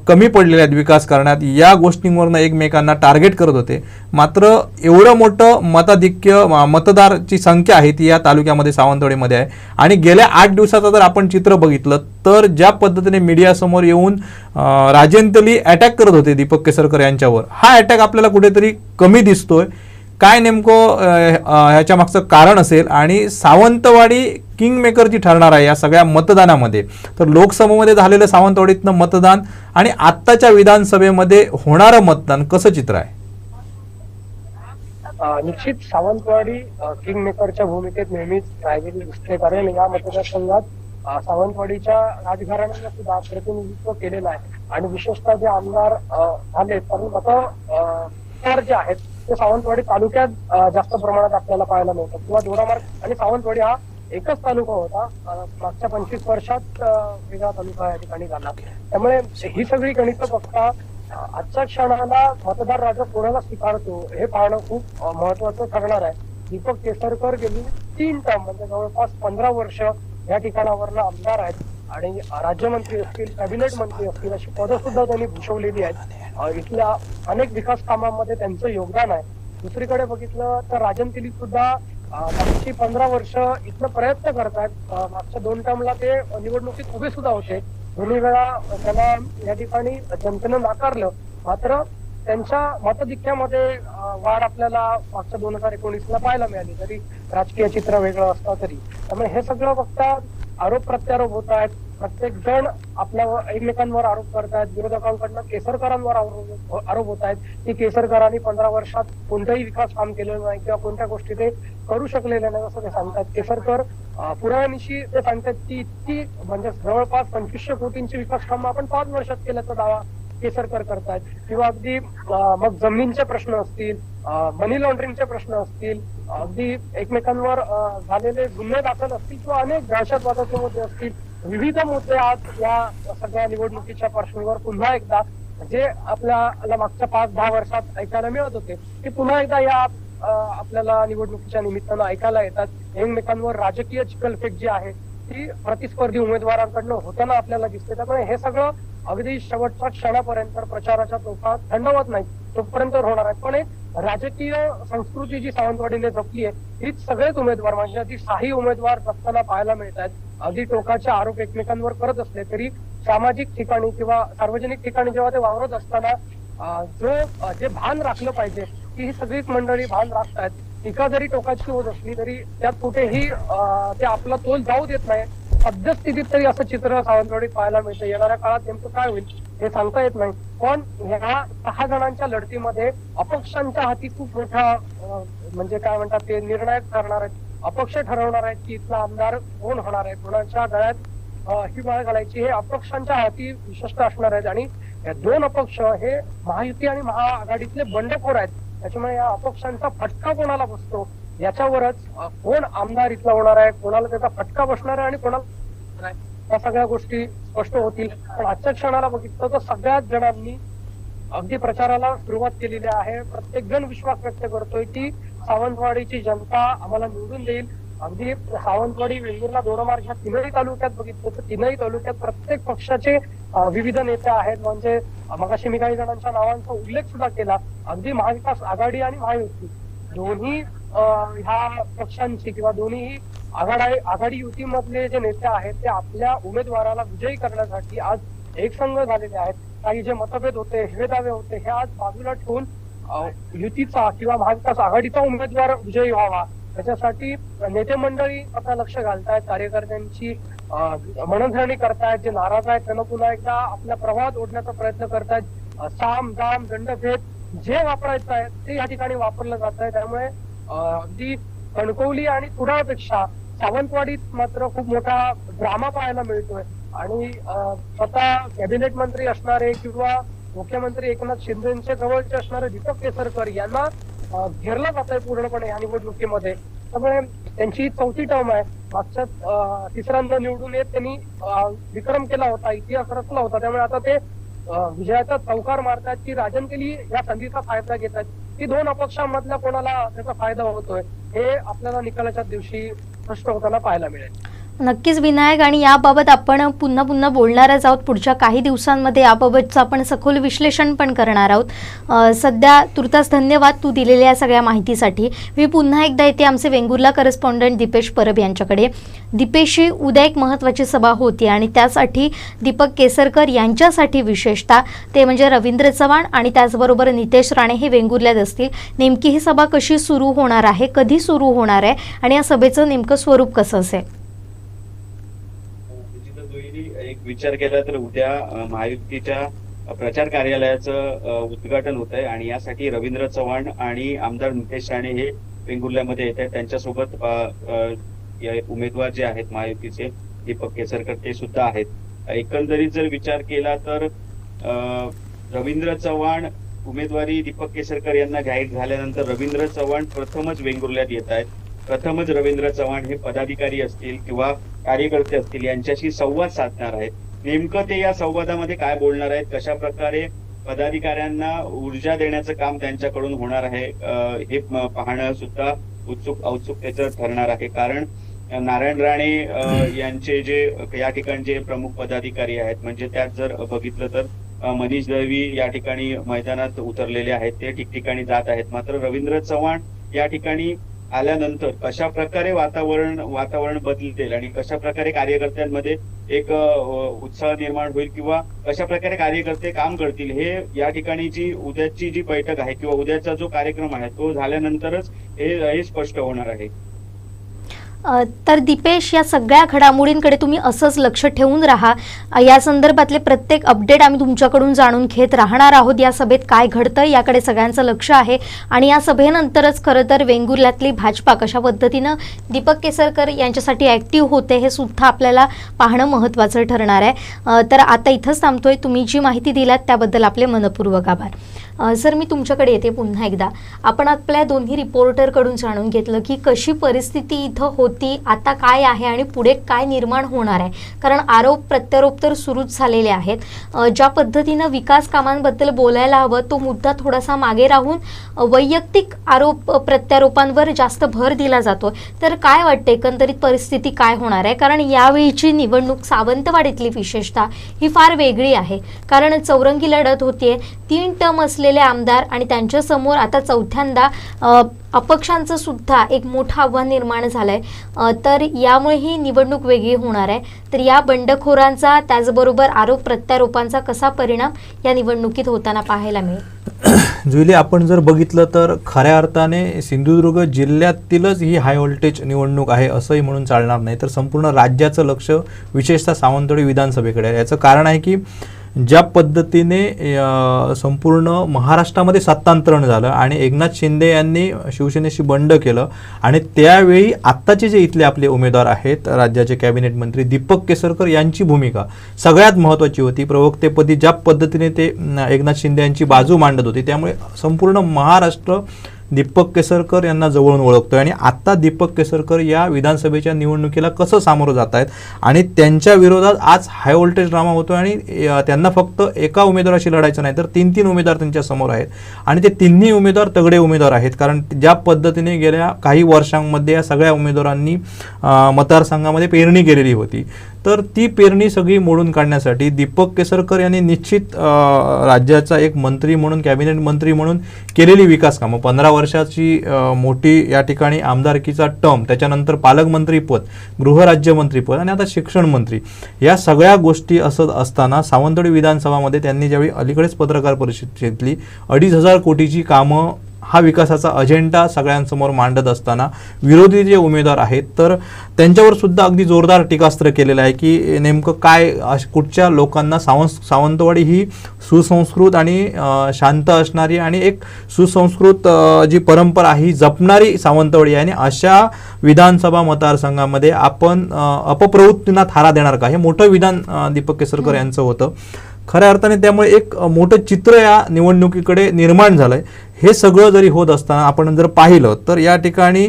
कमी पडलेले आहेत विकास करण्यात, या गोष्टींवरनं एकमेकांना टार्गेट करत होते. मात्र एवढं मोठं मताधिक्य मतदाराची संख्या आहे ती या तालुक्यामध्ये सावंतवाडीमध्ये आहे. आणि गेल्या 8 दिवसाचं जर आपण चित्र बघितलं तर ज्या पद्धतीने मीडियासमोर येऊन राजन तेली अटॅक करत होते दीपक केसरकर यांच्यावर, हा अटॅक आपल्याला कुठेतरी कमी दिसतोय. काय नेमकं ह्याच्या मागचं कारण असेल आणि सावंतवाडी किंगमेकर जी ठरणार आहे या सगळ्या मतदानामध्ये, तर लोकसभेमध्ये झालेलं सावंतवाडीतनं मतदान आणि आत्ताच्या विधानसभेमध्ये होणारं मतदान कसं चित्र आहे? निश्चित सावंतवाडी किंगमेकरच्या भूमिकेत नेहमीच राहिलेली दिसते. कारण या मतदारसंघात सावंतवाडीच्या राजघराण्यानं सुद्धा प्रतिनिधित्व केलेलं आहे आणि विशेषतः जे आमदार झाले तर मतं जे आहेत ते सावंतवाडी तालुक्यात जास्त प्रमाणात आपल्याला पाहायला मिळतात. किंवा दोडामार्ग आणि सावंतवाडी हा एकच तालुका होता, मागच्या 25 वर्षात वेगळा तालुका या ठिकाणी झाला. त्यामुळे ही सगळी गणितं बघता आजच्या क्षणाला मतदार राजा कोणाला स्वीकारतो हे पाहणं खूप महत्वाचं ठरणार आहे. दीपक केसरकर गेली 3 टर्म म्हणजे जवळपास 15 वर्ष या ठिकाणावरनं आमदार आहेत आणि राज्यमंत्री असतील, कॅबिनेट मंत्री असतील अशी पदं सुद्धा त्यांनी भूषवलेली आहेत. इथल्या अनेक विकास कामांमध्ये त्यांचं योगदान आहे. दुसरीकडे बघितलं तर राजन तेली सुद्धा मागची 15 वर्ष इथनं प्रयत्न करतायत. मागच्या 2 टर्मला ते निवडणुकीत उभे सुद्धा होते. दोन्ही वेळा त्यांना या ठिकाणी जनतेनं नाकारलं. मात्र त्यांच्या मतधिक्यामध्ये वाढ आपल्याला मागच्या 2019ला पाहायला मिळाली, जरी राजकीय चित्र वेगळं असलं तरी. त्यामुळे हे सगळं बघता आरोप प्रत्यारोप होत आहेत. प्रत्येक जण आपल्या एकमेकांवर आरोप करतायत. विरोधकांकडनं केसरकरांवर आरोप होत आहेत की केसरकरांनी 15 वर्षात कोणताही विकास काम केलेलं नाही किंवा कोणत्या गोष्टी ते करू शकलेल्या नाही असं ते सांगतात. केसरकर पुराव्यानिशी ते सांगतात की इतकी म्हणजे जवळपास 2500 कोटींची विकास कामं आपण 5 वर्षात केल्याचा दावा केसरकर करतायत. किंवा अगदी मग जमिनींचे प्रश्न असतील, मनी लॉन्ड्रिंगचे प्रश्न असतील, अगदी एकमेकांवर झालेले गुन्हे दाखल असतील किंवा अनेक दहशतवादाचे मुद्दे असतील, विविध मुद्दे आज या सगळ्या निवडणुकीच्या पार्श्वभूमीवर पुन्हा एकदा जे आपल्याला मागच्या 5-10 वर्षात ऐकायला मिळत होते ते पुन्हा एकदा या आपल्याला निवडणुकीच्या निमित्तानं ऐकायला येतात. एकमेकांवर राजकीय चिखलफेक जी आहे ती प्रतिस्पर्धी उमेदवारांकडनं होताना आपल्याला दिसते. त्यामुळे हे सगळं अगदी शेवटच्या क्षणापर्यंत प्रचाराच्या तोफा थंडवत नाही तोपर्यंत होणार आहे. पण एक राजकीय संस्कृती जी सावंतवाडीने जपली आहे हीच सगळेच उमेदवार म्हणजे जी शाही उमेदवार जपताना पाहायला मिळत आहेत. अगदी टोकाचे आरोप एकमेकांवर करत असले तरी सामाजिक ठिकाणी किंवा सार्वजनिक ठिकाणी जेव्हा ते वावरत असताना जे भान राखलं पाहिजे की ही सगळीच मंडळी भान राखतायत. टीका जरी टोकाची होत असली तरी त्यात कुठेही ते आपला तोल जाऊ देत नाही. सद्यस्थितीत तरी असं चित्र सावंतवाडीत पाहायला मिळतं. येणाऱ्या काळात नेमकं काय होईल हे सांगता येत नाही. पण ह्या 6 जणांच्या लढतीमध्ये अपक्षांच्या हाती खूप मोठा म्हणजे काय म्हणतात ते निर्णायक ठरणार आहेत. अपक्ष ठरवणार आहेत की इथला आमदार कोण होणार आहे, कोणाच्या गळ्यात ही माळ घालायची, हे अपक्षांच्या हाती विशिष्ट असणार आहेत. आणि या 2 अपक्ष हे महायुती आणि महाआघाडीतले बंडखोर आहेत. त्याच्यामुळे या अपक्षांचा फटका कोणाला बसतो याच्यावरच कोण आमदार इथला होणार आहे, कोणाला त्याचा फटका बसणार आहे आणि कोणाला या सगळ्या गोष्टी स्पष्ट होतील. पण आजच्या क्षणाला बघितलं तर सगळ्याच जणांनी अगदी प्रचाराला सुरुवात केलेली आहे. प्रत्येक जण विश्वास व्यक्त करतोय की सावंतवाडीची जनता आम्हाला निवडून देईल. अगदी सावंतवाडी, वेंगुर्ला, दोडामार्ग ह्या 3ही तालुक्यात बघितलं तर 3ही तालुक्यात प्रत्येक पक्षाचे विविध नेते आहेत. म्हणजे मगाशी मी काही जणांच्या नावांचा उल्लेख सुद्धा केला. अगदी महाविकास आघाडी आणि महायुती दोन्ही ह्या पक्षांची किंवा दोन्ही आघाडी युतीमधले जे नेते आहेत ते आपल्या उमेदवाराला विजयी करण्यासाठी आज एकसंघ झालेले आहेत. काही जे मतभेद होते, हेवेदावे होते, हे आज बाजूला ठेवून युतीचा किंवा महाविकास आघाडीचा उमेदवार विजयी व्हावा त्याच्यासाठी नेते मंडळी आता लक्ष घालतायत. कार्यकर्त्यांची मनधरणी करतायत. जे नाराज आहेत त्यांना पुन्हा एकदा आपल्या प्रवाहात ओढण्याचा प्रयत्न करतायत. साम दाम दंडभेद जे वापरायचं आहे ते या ठिकाणी वापरलं जात आहे. त्यामुळे अगदी कणकवली आणि कुडाळपेक्षा सावंतवाडीत मात्र खूप मोठा ड्रामा पाहायला मिळतोय. आणि स्वतः कॅबिनेट मंत्री असणारे किंवा मुख्यमंत्री एकनाथ शिंदेचे जवळचे असणारे दीपक केसरकर यांना घेरलं जात आहे पूर्णपणे या निवडणुकीमध्ये. त्यामुळे त्यांची 4थी टर्म आहे. मागच्या 3ऱ्यांदा निवडून येत त्यांनी विक्रम केला होता, इतिहास रचला होता. त्यामुळे आता ते विजयाचा चौकार मारतात की राजन केली या संधीचा फायदा घेतात की 2 अपक्षांमधल्या कोणाला त्याचा फायदा होतोय हे आपल्याला निकालाच्या दिवशी स्पष्ट होताना पाहायला मिळेल. नक्कीच विनायक, आणि याबाबत आपण पुन्हा पुन्हा बोलणारच आहोत. पुढच्या काही दिवसांमध्ये याबाबतचं आपण सखोल विश्लेषण पण करणार आहोत. सध्या तुर्तास धन्यवाद तू दिलेल्या या सगळ्या माहितीसाठी. मी पुन्हा एकदा येते आमचे वेंगुर्ला करस्पॉन्डंट दीपेश परब यांच्याकडे. दीपेशची उद्या एक महत्त्वाची सभा होती आणि त्यासाठी दीपक केसरकर यांच्यासाठी विशेषतः ते म्हणजे रवींद्र चव्हाण आणि त्याचबरोबर नितेश राणे हे वेंगुर्ल्यात असतील. नेमकी ही सभा कशी सुरू होणार आहे, कधी सुरू होणार आहे आणि या सभेचं नेमकं स्वरूप कसं असेल? एक विचार केला तर उद्या महायुतीच्या प्रचार कार्यालयाचं उद्घाटन होत आहे आणि यासाठी रवींद्र चव्हाण आणि आमदार नितेश राणे हे वेंगुर्ल्यामध्ये येत आहेत. त्यांच्यासोबत उमेदवार जे आहेत महायुतीचे दीपक केसरकर ते सुद्धा आहेत. एकंदरीत जर विचार केला तर रवींद्र चव्हाण उमेदवारी दीपक केसरकर यांना जाहीर झाल्यानंतर रवींद्र चव्हाण प्रथमच वेंगुर्ल्यात येत आहेत. प्रथमच रवींद्र चव्हाण हे पदाधिकारी असतील किंवा कार्यकर्ते असतील यांच्याशी संवाद साधणार आहेत. नेमकं ते या संवादामध्ये काय बोलणार आहेत, कशा प्रकारे पदाधिकाऱ्यांना ऊर्जा देण्याचं काम त्यांच्याकडून होणार आहे हे पाहणं सुद्धा औत्सुकतेचं ठरणार आहे. कारण नारायण राणे यांचे जे या ठिकाणचे प्रमुख पदाधिकारी आहेत म्हणजे त्यात जर बघितलं तर मनीष दळवी या ठिकाणी मैदानात उतरलेले आहेत, ते ठिकठिकाणी जात आहेत. मात्र रवींद्र चव्हाण या ठिकाणी आल्यानंतर कशा प्रकारे वातावरण बदलतील आणि कशा प्रकारे कार्यकर्त्यांमध्ये एक उत्साह निर्माण होईल किंवा कशा प्रकारे कार्यकर्ते काम करतील हे या ठिकाणीची उद्याची जी बैठक आहे किंवा उद्याचा जो कार्यक्रम आहे तो झाल्यानंतरच हे स्पष्ट होणार आहे. तर दीपेश, या सगळ्या घडामोडींकडे तुम्ही असंच लक्ष ठेवून राहा. या संदर्भातले प्रत्येक अपडेट आम्ही तुमच्याकडून जाणून घेत राहणार आहोत. या सभेत काय घडतं याकडे सगळ्यांचं लक्ष आहे आणि या सभेनंतरच खरं तर वेंगुर्ल्यातली भाजपा कशा पद्धतीनं दीपक केसरकर यांच्यासाठी ॲक्टिव्ह होते हे सुद्धा आपल्याला पाहणं महत्त्वाचं ठरणार आहे. तर आता इथंच थांबतोय. तुम्ही जी माहिती दिलात त्याबद्दल आपले मनपूर्वक आभार. सर, मी तुमच्याकडे येते पुन्हा एकदा. आपण आपल्या दोन्ही रिपोर्टरकडून जाणून घेतलं की कशी परिस्थिती इथं होती, आता काय आहे आणि पुढे काय निर्माण होणार आहे. कारण आरोप प्रत्यारोप तर सुरूच झालेले आहेत. ज्या पद्धतीनं विकास कामांबद्दल बोलायला हवं तो मुद्दा थोडासा मागे राहून वैयक्तिक आरोप प्रत्यारोपांवर जास्त भर दिला जातो. तर काय वाटतं एकंदरीत परिस्थिती काय होणार आहे? कारण यावेळीची निवडणूक सावंतवाडीतली विशेषतः ही फार वेगळी आहे. कारण चौरंगी लढत होतीये. 3 टर्म असलेले आमदार आणि त्यांच्यासमोर आता 4थ्यांदा अपक्षांचं सुद्धा एक मोठं आव्हान निर्माण झालंय. तर यामुळे ही निवडणूक वेगळी होणार आहे. तर या बंडखोरांचा त्याचबरोबर आरोप प्रत्यारोपांचा कसा परिणाम या निवडणुकीत होताना पाहायला मिळेल? जुईली, आपण जर बघितलं तर खऱ्या अर्थाने सिंधुदुर्ग जिल्ह्यातीलच ही हाय व्होल्टेज निवडणूक आहे असंही म्हणून चालणार नाही. तर संपूर्ण राज्याचं लक्ष विशेषतः सावंतवाडी विधानसभेकडे आहे. याचं कारण आहे की ज्या पद्धतीने संपूर्ण महाराष्ट्रामध्ये सत्तांतरण झालं आणि एकनाथ शिंदे यांनी शिवसेनेशी बंड केलं आणि त्यावेळी आत्ताचे जे इथले आपले उमेदवार आहेत राज्याचे कॅबिनेट मंत्री दीपक केसरकर यांची भूमिका सगळ्यात महत्त्वाची होती. प्रवक्तेपदी ज्या पद्धतीने ते एकनाथ शिंदे यांची बाजू मांडत होती, त्यामुळे संपूर्ण महाराष्ट्र दीपक केसरकर यांना जवळून ओळखतोय. आणि आत्ता दीपक केसरकर या विधानसभेच्या निवडणुकीला कसं सामोरं जात आहेत आणि त्यांच्या विरोधात आज हाय व्होल्टेज ड्रामा होतोय आणि त्यांना फक्त एका उमेदवाराशी लढायचं नाही तर 3 उमेदवार त्यांच्या समोर आहेत आणि ते तिन्ही उमेदवार तगडे उमेदवार आहेत. कारण ज्या पद्धतीने गेल्या काही वर्षांमध्ये या सगळ्या उमेदवारांनी मतदारसंघामध्ये पेरणी केलेली होती, तर ती पेरणी सगळी मोडून काढण्यासाठी दीपक केसरकर यांनी निश्चित राज्याचा एक मंत्री म्हणून, कॅबिनेट मंत्री म्हणून केलेली विकास कामं, 15 वर्षाची मोठी या ठिकाणी आमदारकीचा टर्म, त्याच्यानंतर पालकमंत्रीपद, गृहराज्यमंत्रीपद आणि आता शिक्षण मंत्री, या सगळ्या गोष्टी असत असताना सावंतवाडी विधानसभामध्ये त्यांनी ज्यावेळी अलीकडेच पत्रकार परिषद घेतली, 2,500 कोटीची कामं हा विकासाचा अजेंडा सगळ्यांसमोर मांडत असताना विरोधी जे उमेदवार आहेत तर त्यांच्यावर सुद्धा अगदी जोरदार टीकास्त्र केलेलं आहे की नेमकं काय, कुठच्या लोकांना सावंतवाडी ही सुसंस्कृत आणि शांत असणारी आणि एक सुसंस्कृत जी परंपरा ही जपणारी सावंतवाडी आहे आणि अशा विधानसभा मतदारसंघामध्ये आपण अपप्रवृत्तींना थारा देणार का, हे मोठं विधान दीपक केसरकर यांचं होतं खऱ्या अर्थाने. त्यामुळे एक मोठं चित्र या निवडणुकीकडे निर्माण झालंय. हे सगळं जरी होत असताना आपण जर पाहिलं तर या ठिकाणी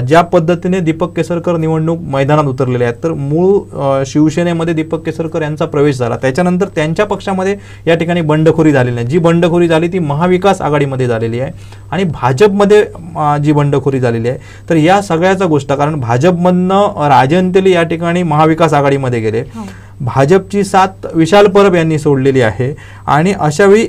ज्या पद्धतीने दीपक केसरकर निवडणूक मैदानात उतरलेले आहेत, तर मूळ शिवसेनेमध्ये दीपक केसरकर यांचा प्रवेश झाला, त्याच्यानंतर त्यांच्या पक्षामध्ये या ठिकाणी बंडखोरी झालेली नाही. जी बंडखोरी झाली ती महाविकास आघाडीमध्ये झालेली आहे आणि भाजपमध्ये जी बंडखोरी झालेली आहे, तर या सगळ्याचा गोष्ट, कारण भाजपमधनं राजन तेली या ठिकाणी महाविकास आघाडीमध्ये गेले, भाजपची साथ विशाल परब यांनी सोडलेली आहे आणि अशावेळी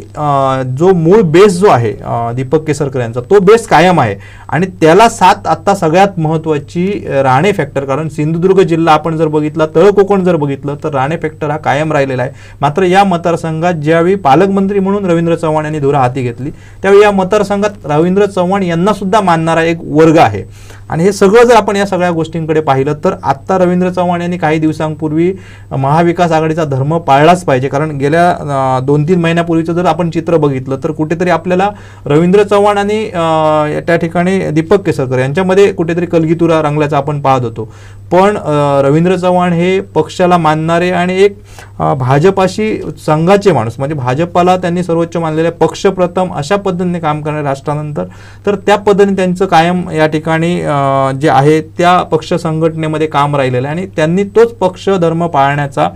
जो मूळ बेस जो आहे दीपक केसरकर यांचा, तो बेस कायम आहे आणि त्याला साथ आता सगळ्यात महत्त्वाची राणे फॅक्टर, कारण सिंधुदुर्ग जिल्हा आपण जर बघितला, तळ कोकण जर बघितलं तर राणे फॅक्टर हा कायम राहिलेला आहे. मात्र या मतदारसंघात ज्यावेळी पालकमंत्री म्हणून रवींद्र चव्हाण यांनी धुरा हाती घेतली, त्यावेळी या मतदारसंघात रवींद्र चव्हाण यांना सुद्धा मानणारा एक वर्ग आहे आणि हे सगळं जर आपण या सगळ्या गोष्टींकडे पाहिलं तर आत्ता रवींद्र चव्हाण यांनी काही दिवसांपूर्वी महाविकास आघाडीचा धर्म पाळलाच पाहिजे. कारण गेल्या 2-3 महिन्यापूर्वीचं जर आपण चित्र बघितलं तर कुठेतरी आपल्याला रवींद्र चव्हाण आणि त्या ठिकाणी दीपक केसरकर यांच्यामध्ये कुठेतरी कलगीतुरा रंगल्याचा आपण पाहत होतो. पण रवींद्र चव्हाण हे पक्षाला मानणारे आणि एक भाजपाशी संघाचे माणूस, म्हणजे भाजपाला त्यांनी सर्वोच्च मानलेले, पक्ष प्रथम अशा पद्धतीने काम करणारे राष्ट्रानंतर, तर त्या पद्धतीने त्यांचं कायम या ठिकाणी जे आहे त्या पक्ष संघटनेमध्ये काम राहिलेलं आहे आणि त्यांनी तोच पक्ष धर्म पाळण्याचा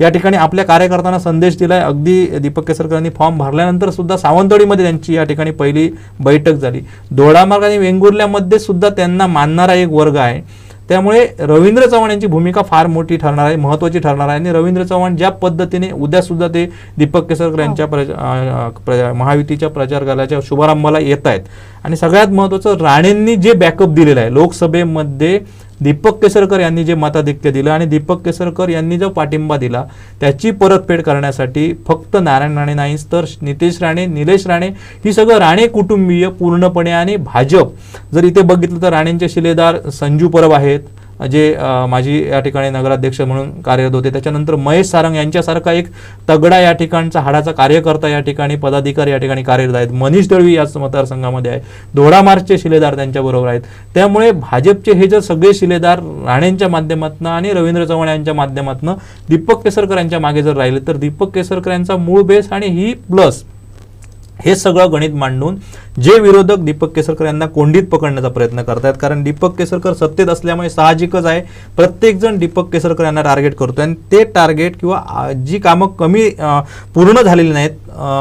या ठिकाणी आपल्या कार्यकर्त्यांना संदेश दिलाय. अगदी दीपक केसरकरांनी फॉर्म भरल्यानंतर सुद्धा सावंतवाडीमध्ये त्यांची या ठिकाणी पहिली बैठक झाली. दोडामार्ग आणि वेंगुर्ल्यामध्ये सुद्धा त्यांना मानणारा एक वर्ग आहे. त्यामुळे रवींद्र चव्हाण यांची भूमिका फार मोठी ठरणार आहे, महत्त्वाची ठरणार आहे आणि रवींद्र चव्हाण ज्या पद्धतीने उद्या सुद्धा ते दीपक केसरकर यांच्या महायुतीच्या प्रचार कार्याच्या शुभारंभाला येत आहेत आणि सगळ्यात महत्त्वाचं राणेंनी जे बॅकअप दिलेलं आहे, लोकसभेमध्ये दीपक केसरकर यांनी जे मताधिक्य दिलं आणि दीपक केसरकर यांनी जो पाठिंबा दिला त्याची परतफेड करण्यासाठी फक्त नारायण राणे नाहीच तर नितेश राणे, निलेश राणे, ही सगळं राणे कुटुंबीय पूर्णपणे आणि भाजप जर इथे बघितलं तर राणेंचे शिलेदार संजू परब आहेत, जे माजी या ठिकाणी नगराध्यक्ष म्हणून कार्यरत होते. त्याच्यानंतर महेश सारंग यांच्यासारखा एक तगडा या ठिकाणचा हाडाचा कार्यकर्ता या ठिकाणी पदाधिकारी या ठिकाणी कार्यरत आहेत. मनीष दळवी याच मतदारसंघामध्ये आहे. दोडामार्गचे शिलेदार त्यांच्याबरोबर आहेत. त्यामुळे भाजपचे हे जर सगळे शिलेदार राणेंच्या माध्यमातून आणि रवींद्र चव्हाण यांच्या माध्यमातून दीपक केसरकर यांच्या मागे जर राहिले तर दीपक केसरकर यांचा मूळ बेस आणि ही प्लस हे सगळं गणित मांडून जे विरोधक दीपक केसरकर यांना कोंडीत पकडण्याचा प्रयत्न करतात, कारण दीपक केसरकर सत्तेत असल्यामुळे साहजिकच आहे प्रत्येकजण दीपक केसरकर यांना टार्गेट करतो आणि ते टार्गेट किंवा जी कामं कमी पूर्ण झालेली नाहीत,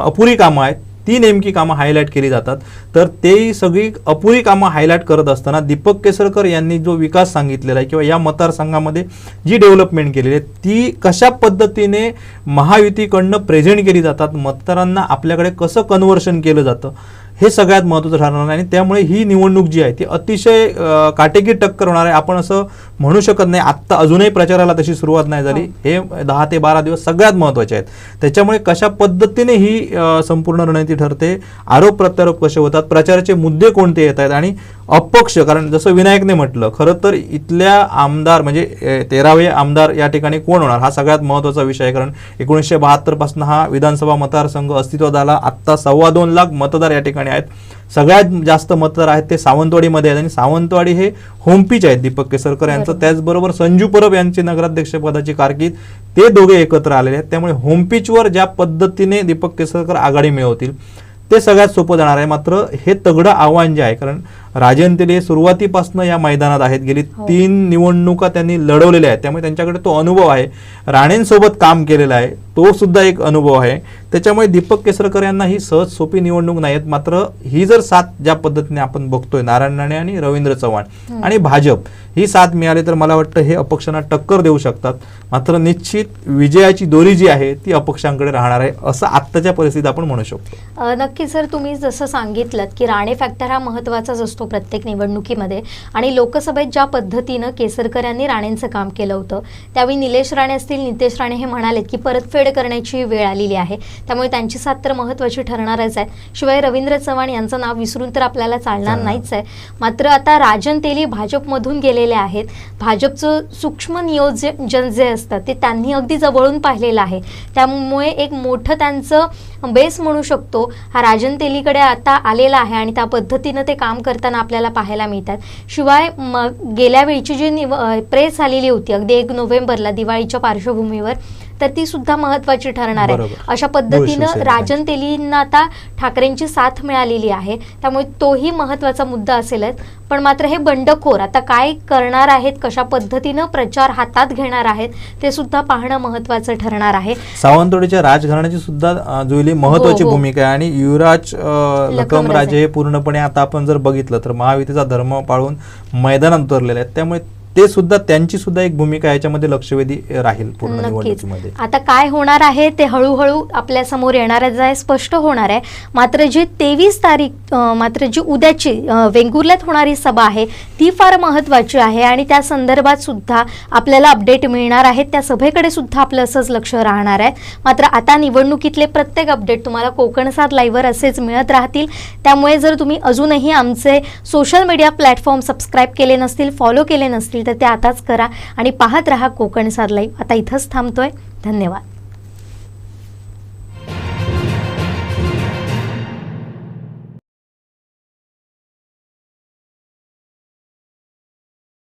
अपुरी कामं आहेत, ती नेमकी कामं हायलाईट केली जातात. तर तेही सगळी अपुरी कामं हायलाईट करत असताना दीपक केसरकर यांनी जो विकास सांगितलेला आहे किंवा या मतदारसंघामध्ये जी डेव्हलपमेंट केलेली आहे ती कशा पद्धतीने महायुतीकडनं प्रेझेंट केली जातात, मतदारांना आपल्याकडे कसं कन्व्हर्शन केलं जातं, हे सगळ्यात महत्त्वाचं ठरणार आहे. आणि त्यामुळे ही निवडणूक जी आहे ती अतिशय काटेकी टक्कर होणार आहे. आपण असं म्हणू शकत नाही आत्ता अजूनही प्रचाराला तशी सुरुवात नाही झाली. हे 10 ते 12 दिवस सगळ्यात महत्त्वाचे आहेत. त्याच्यामुळे कशा पद्धतीने ही संपूर्ण रणनीती ठरते, आरोप प्रत्यारोप कसे होतात, प्रचाराचे मुद्दे कोणते येत आहेत आणि अपक्ष, कारण जसं विनायकने म्हटलं, खरं तर इथल्या आमदार म्हणजे 13वे आमदार या ठिकाणी कोण होणार हा सगळ्यात महत्त्वाचा विषय आहे. कारण 1972 पासून हा विधानसभा मतदारसंघ अस्तित्वात आला. आत्ता 2.25 लाख मतदार या ठिकाणी आहेत. सगळ्यात जास्त मतदार आहेत ते सावंतवाडीमध्ये आहेत आणि सावंतवाडी हे होमपिच आहेत दीपक केसरकर यांचं. त्याचबरोबर संजू परब यांची नगराध्यक्षपदाची कारकीर्द, ते दोघे एकत्र आलेले आहेत. त्यामुळे होमपिचवर ज्या पद्धतीने दीपक केसरकर आघाडी मिळवतील ते सगळ्यात सोपं जाणार आहे. मात्र हे तगडं आव्हान जे आहे, कारण राजन तेली सुरुवातीपासून या मैदानात आहेत, गेली 3 निवडणुका त्यांनी लढवलेल्या आहेत, त्यामुळे त्यांच्याकडे तो अनुभव आहे. राणेंसोबत काम केलेला आहे, तो सुद्धा एक अनुभव आहे. त्याच्यामुळे दीपक केसरकर यांना ही सहज सोपी निवडणूक नाहीत. मात्र ही जर साथ ज्या पद्धतीने आपण बघतोय, नारायण राणे आणि रवींद्र चव्हाण आणि भाजप ही साथ मिळाली तर मला वाटतं हे अपक्षांना टक्कर देऊ शकतात. मात्र निश्चित विजयाची दोरी जी आहे ती अपक्षांकडे राहणार आहे, असं आत्ताच्या परिस्थितीत आपण म्हणू शकतो. नक्की सर, तुम्ही जसं सांगितलं की राणे फॅक्टर हा महत्त्वाचाच असतो प्रत्येक निवडणुकीमध्ये, आणि लोकसभेत ज्या पद्धतीनं केसरकर यांनी राणेंचं काम केलं होतं त्यावेळी निलेश राणे असतील, नितेश राणे हे म्हणालेत की परतफेड करण्याची वेळ आलेली आहे, त्यामुळे त्यांची साथ तर महत्त्वाची ठरणारच आहे. शिवाय रवींद्र चव्हाण यांचं नाव विसरून तर आपल्याला चालणार नाहीच आहे. मात्र आता राजन तेली भाजपमधून गेलेले आहेत. भाजपचं सूक्ष्म नियोजन जे असतं ते त्यांनी अगदी जवळून पाहिलेलं आहे, त्यामुळे एक मोठं त्यांचं बेस म्हणू शकतो हा राजन तेलीकडे आता आलेला आहे आणि त्या पद्धतीनं ते काम करताना आपल्याला पाहायला मिळतात. शिवाय गेल्या वेळची जी प्रेस आलेली होती अगदी 1 नोव्हेंबरला दिवाळीच्या पार्श्वभूमीवर, तर ती सुद्धा महत्त्वाची ठरणार आहे. अशा पद्धतीनं राजन तेलींना आता ठाकरेंची साथ मिळालेली आहे, त्यामुळे तोही महत्त्वाचा मुद्दा असेलच. पण मात्र हे बंडखोर आता काय करणार आहेत, कशा पद्धतीनं प्रचार हातात घेणार आहेत ते सुद्धा पाहणं महत्त्वाचं ठरणार आहे. सावंतवाडीच्या राजघराण्याची सुद्धा जुईली महत्त्वाची भूमिका आहे आणि युवराज लखमराजे हे पूर्णपणे आता आपण जर बघितलं तर महायुतीचा धर्म पाळून मैदानात उतरलेले आहेत, त्यामुळे ते सुद्धा त्यांची सुद्धा एक भूमिका याच्यामध्ये लक्षवेधी राहील पूर्ण निवडणुकीमध्ये. आता काय होणार आहे ते हळूहळू आपल्या समोर येणारच आहे, स्पष्ट होणार आहे. मात्र जी 23 तारीख मात्र जी उद्याची वेंगुर्ल्यात होणारी सभा आहे ती फार महत्त्वाची आहे आणि त्या संदर्भात सुद्धा आपल्याला अपडेट मिळणार आहेत. त्या सभेकडे सुद्धा आपलं असंच लक्ष राहणार आहे. मात्र आता निवडणुकीतले प्रत्येक अपडेट तुम्हाला कोकण 7 लाईव्हवर असेच मिळत राहतील. त्यामुळे जर तुम्ही अजूनही आमचे सोशल मीडिया प्लॅटफॉर्म सबस्क्राईब केले नसतील, फॉलो केले नसतील तर ते आताच करा आणि पाहत रहा कोकण 7 लाईव्ह. आता इथंच थांबतोय. धन्यवाद.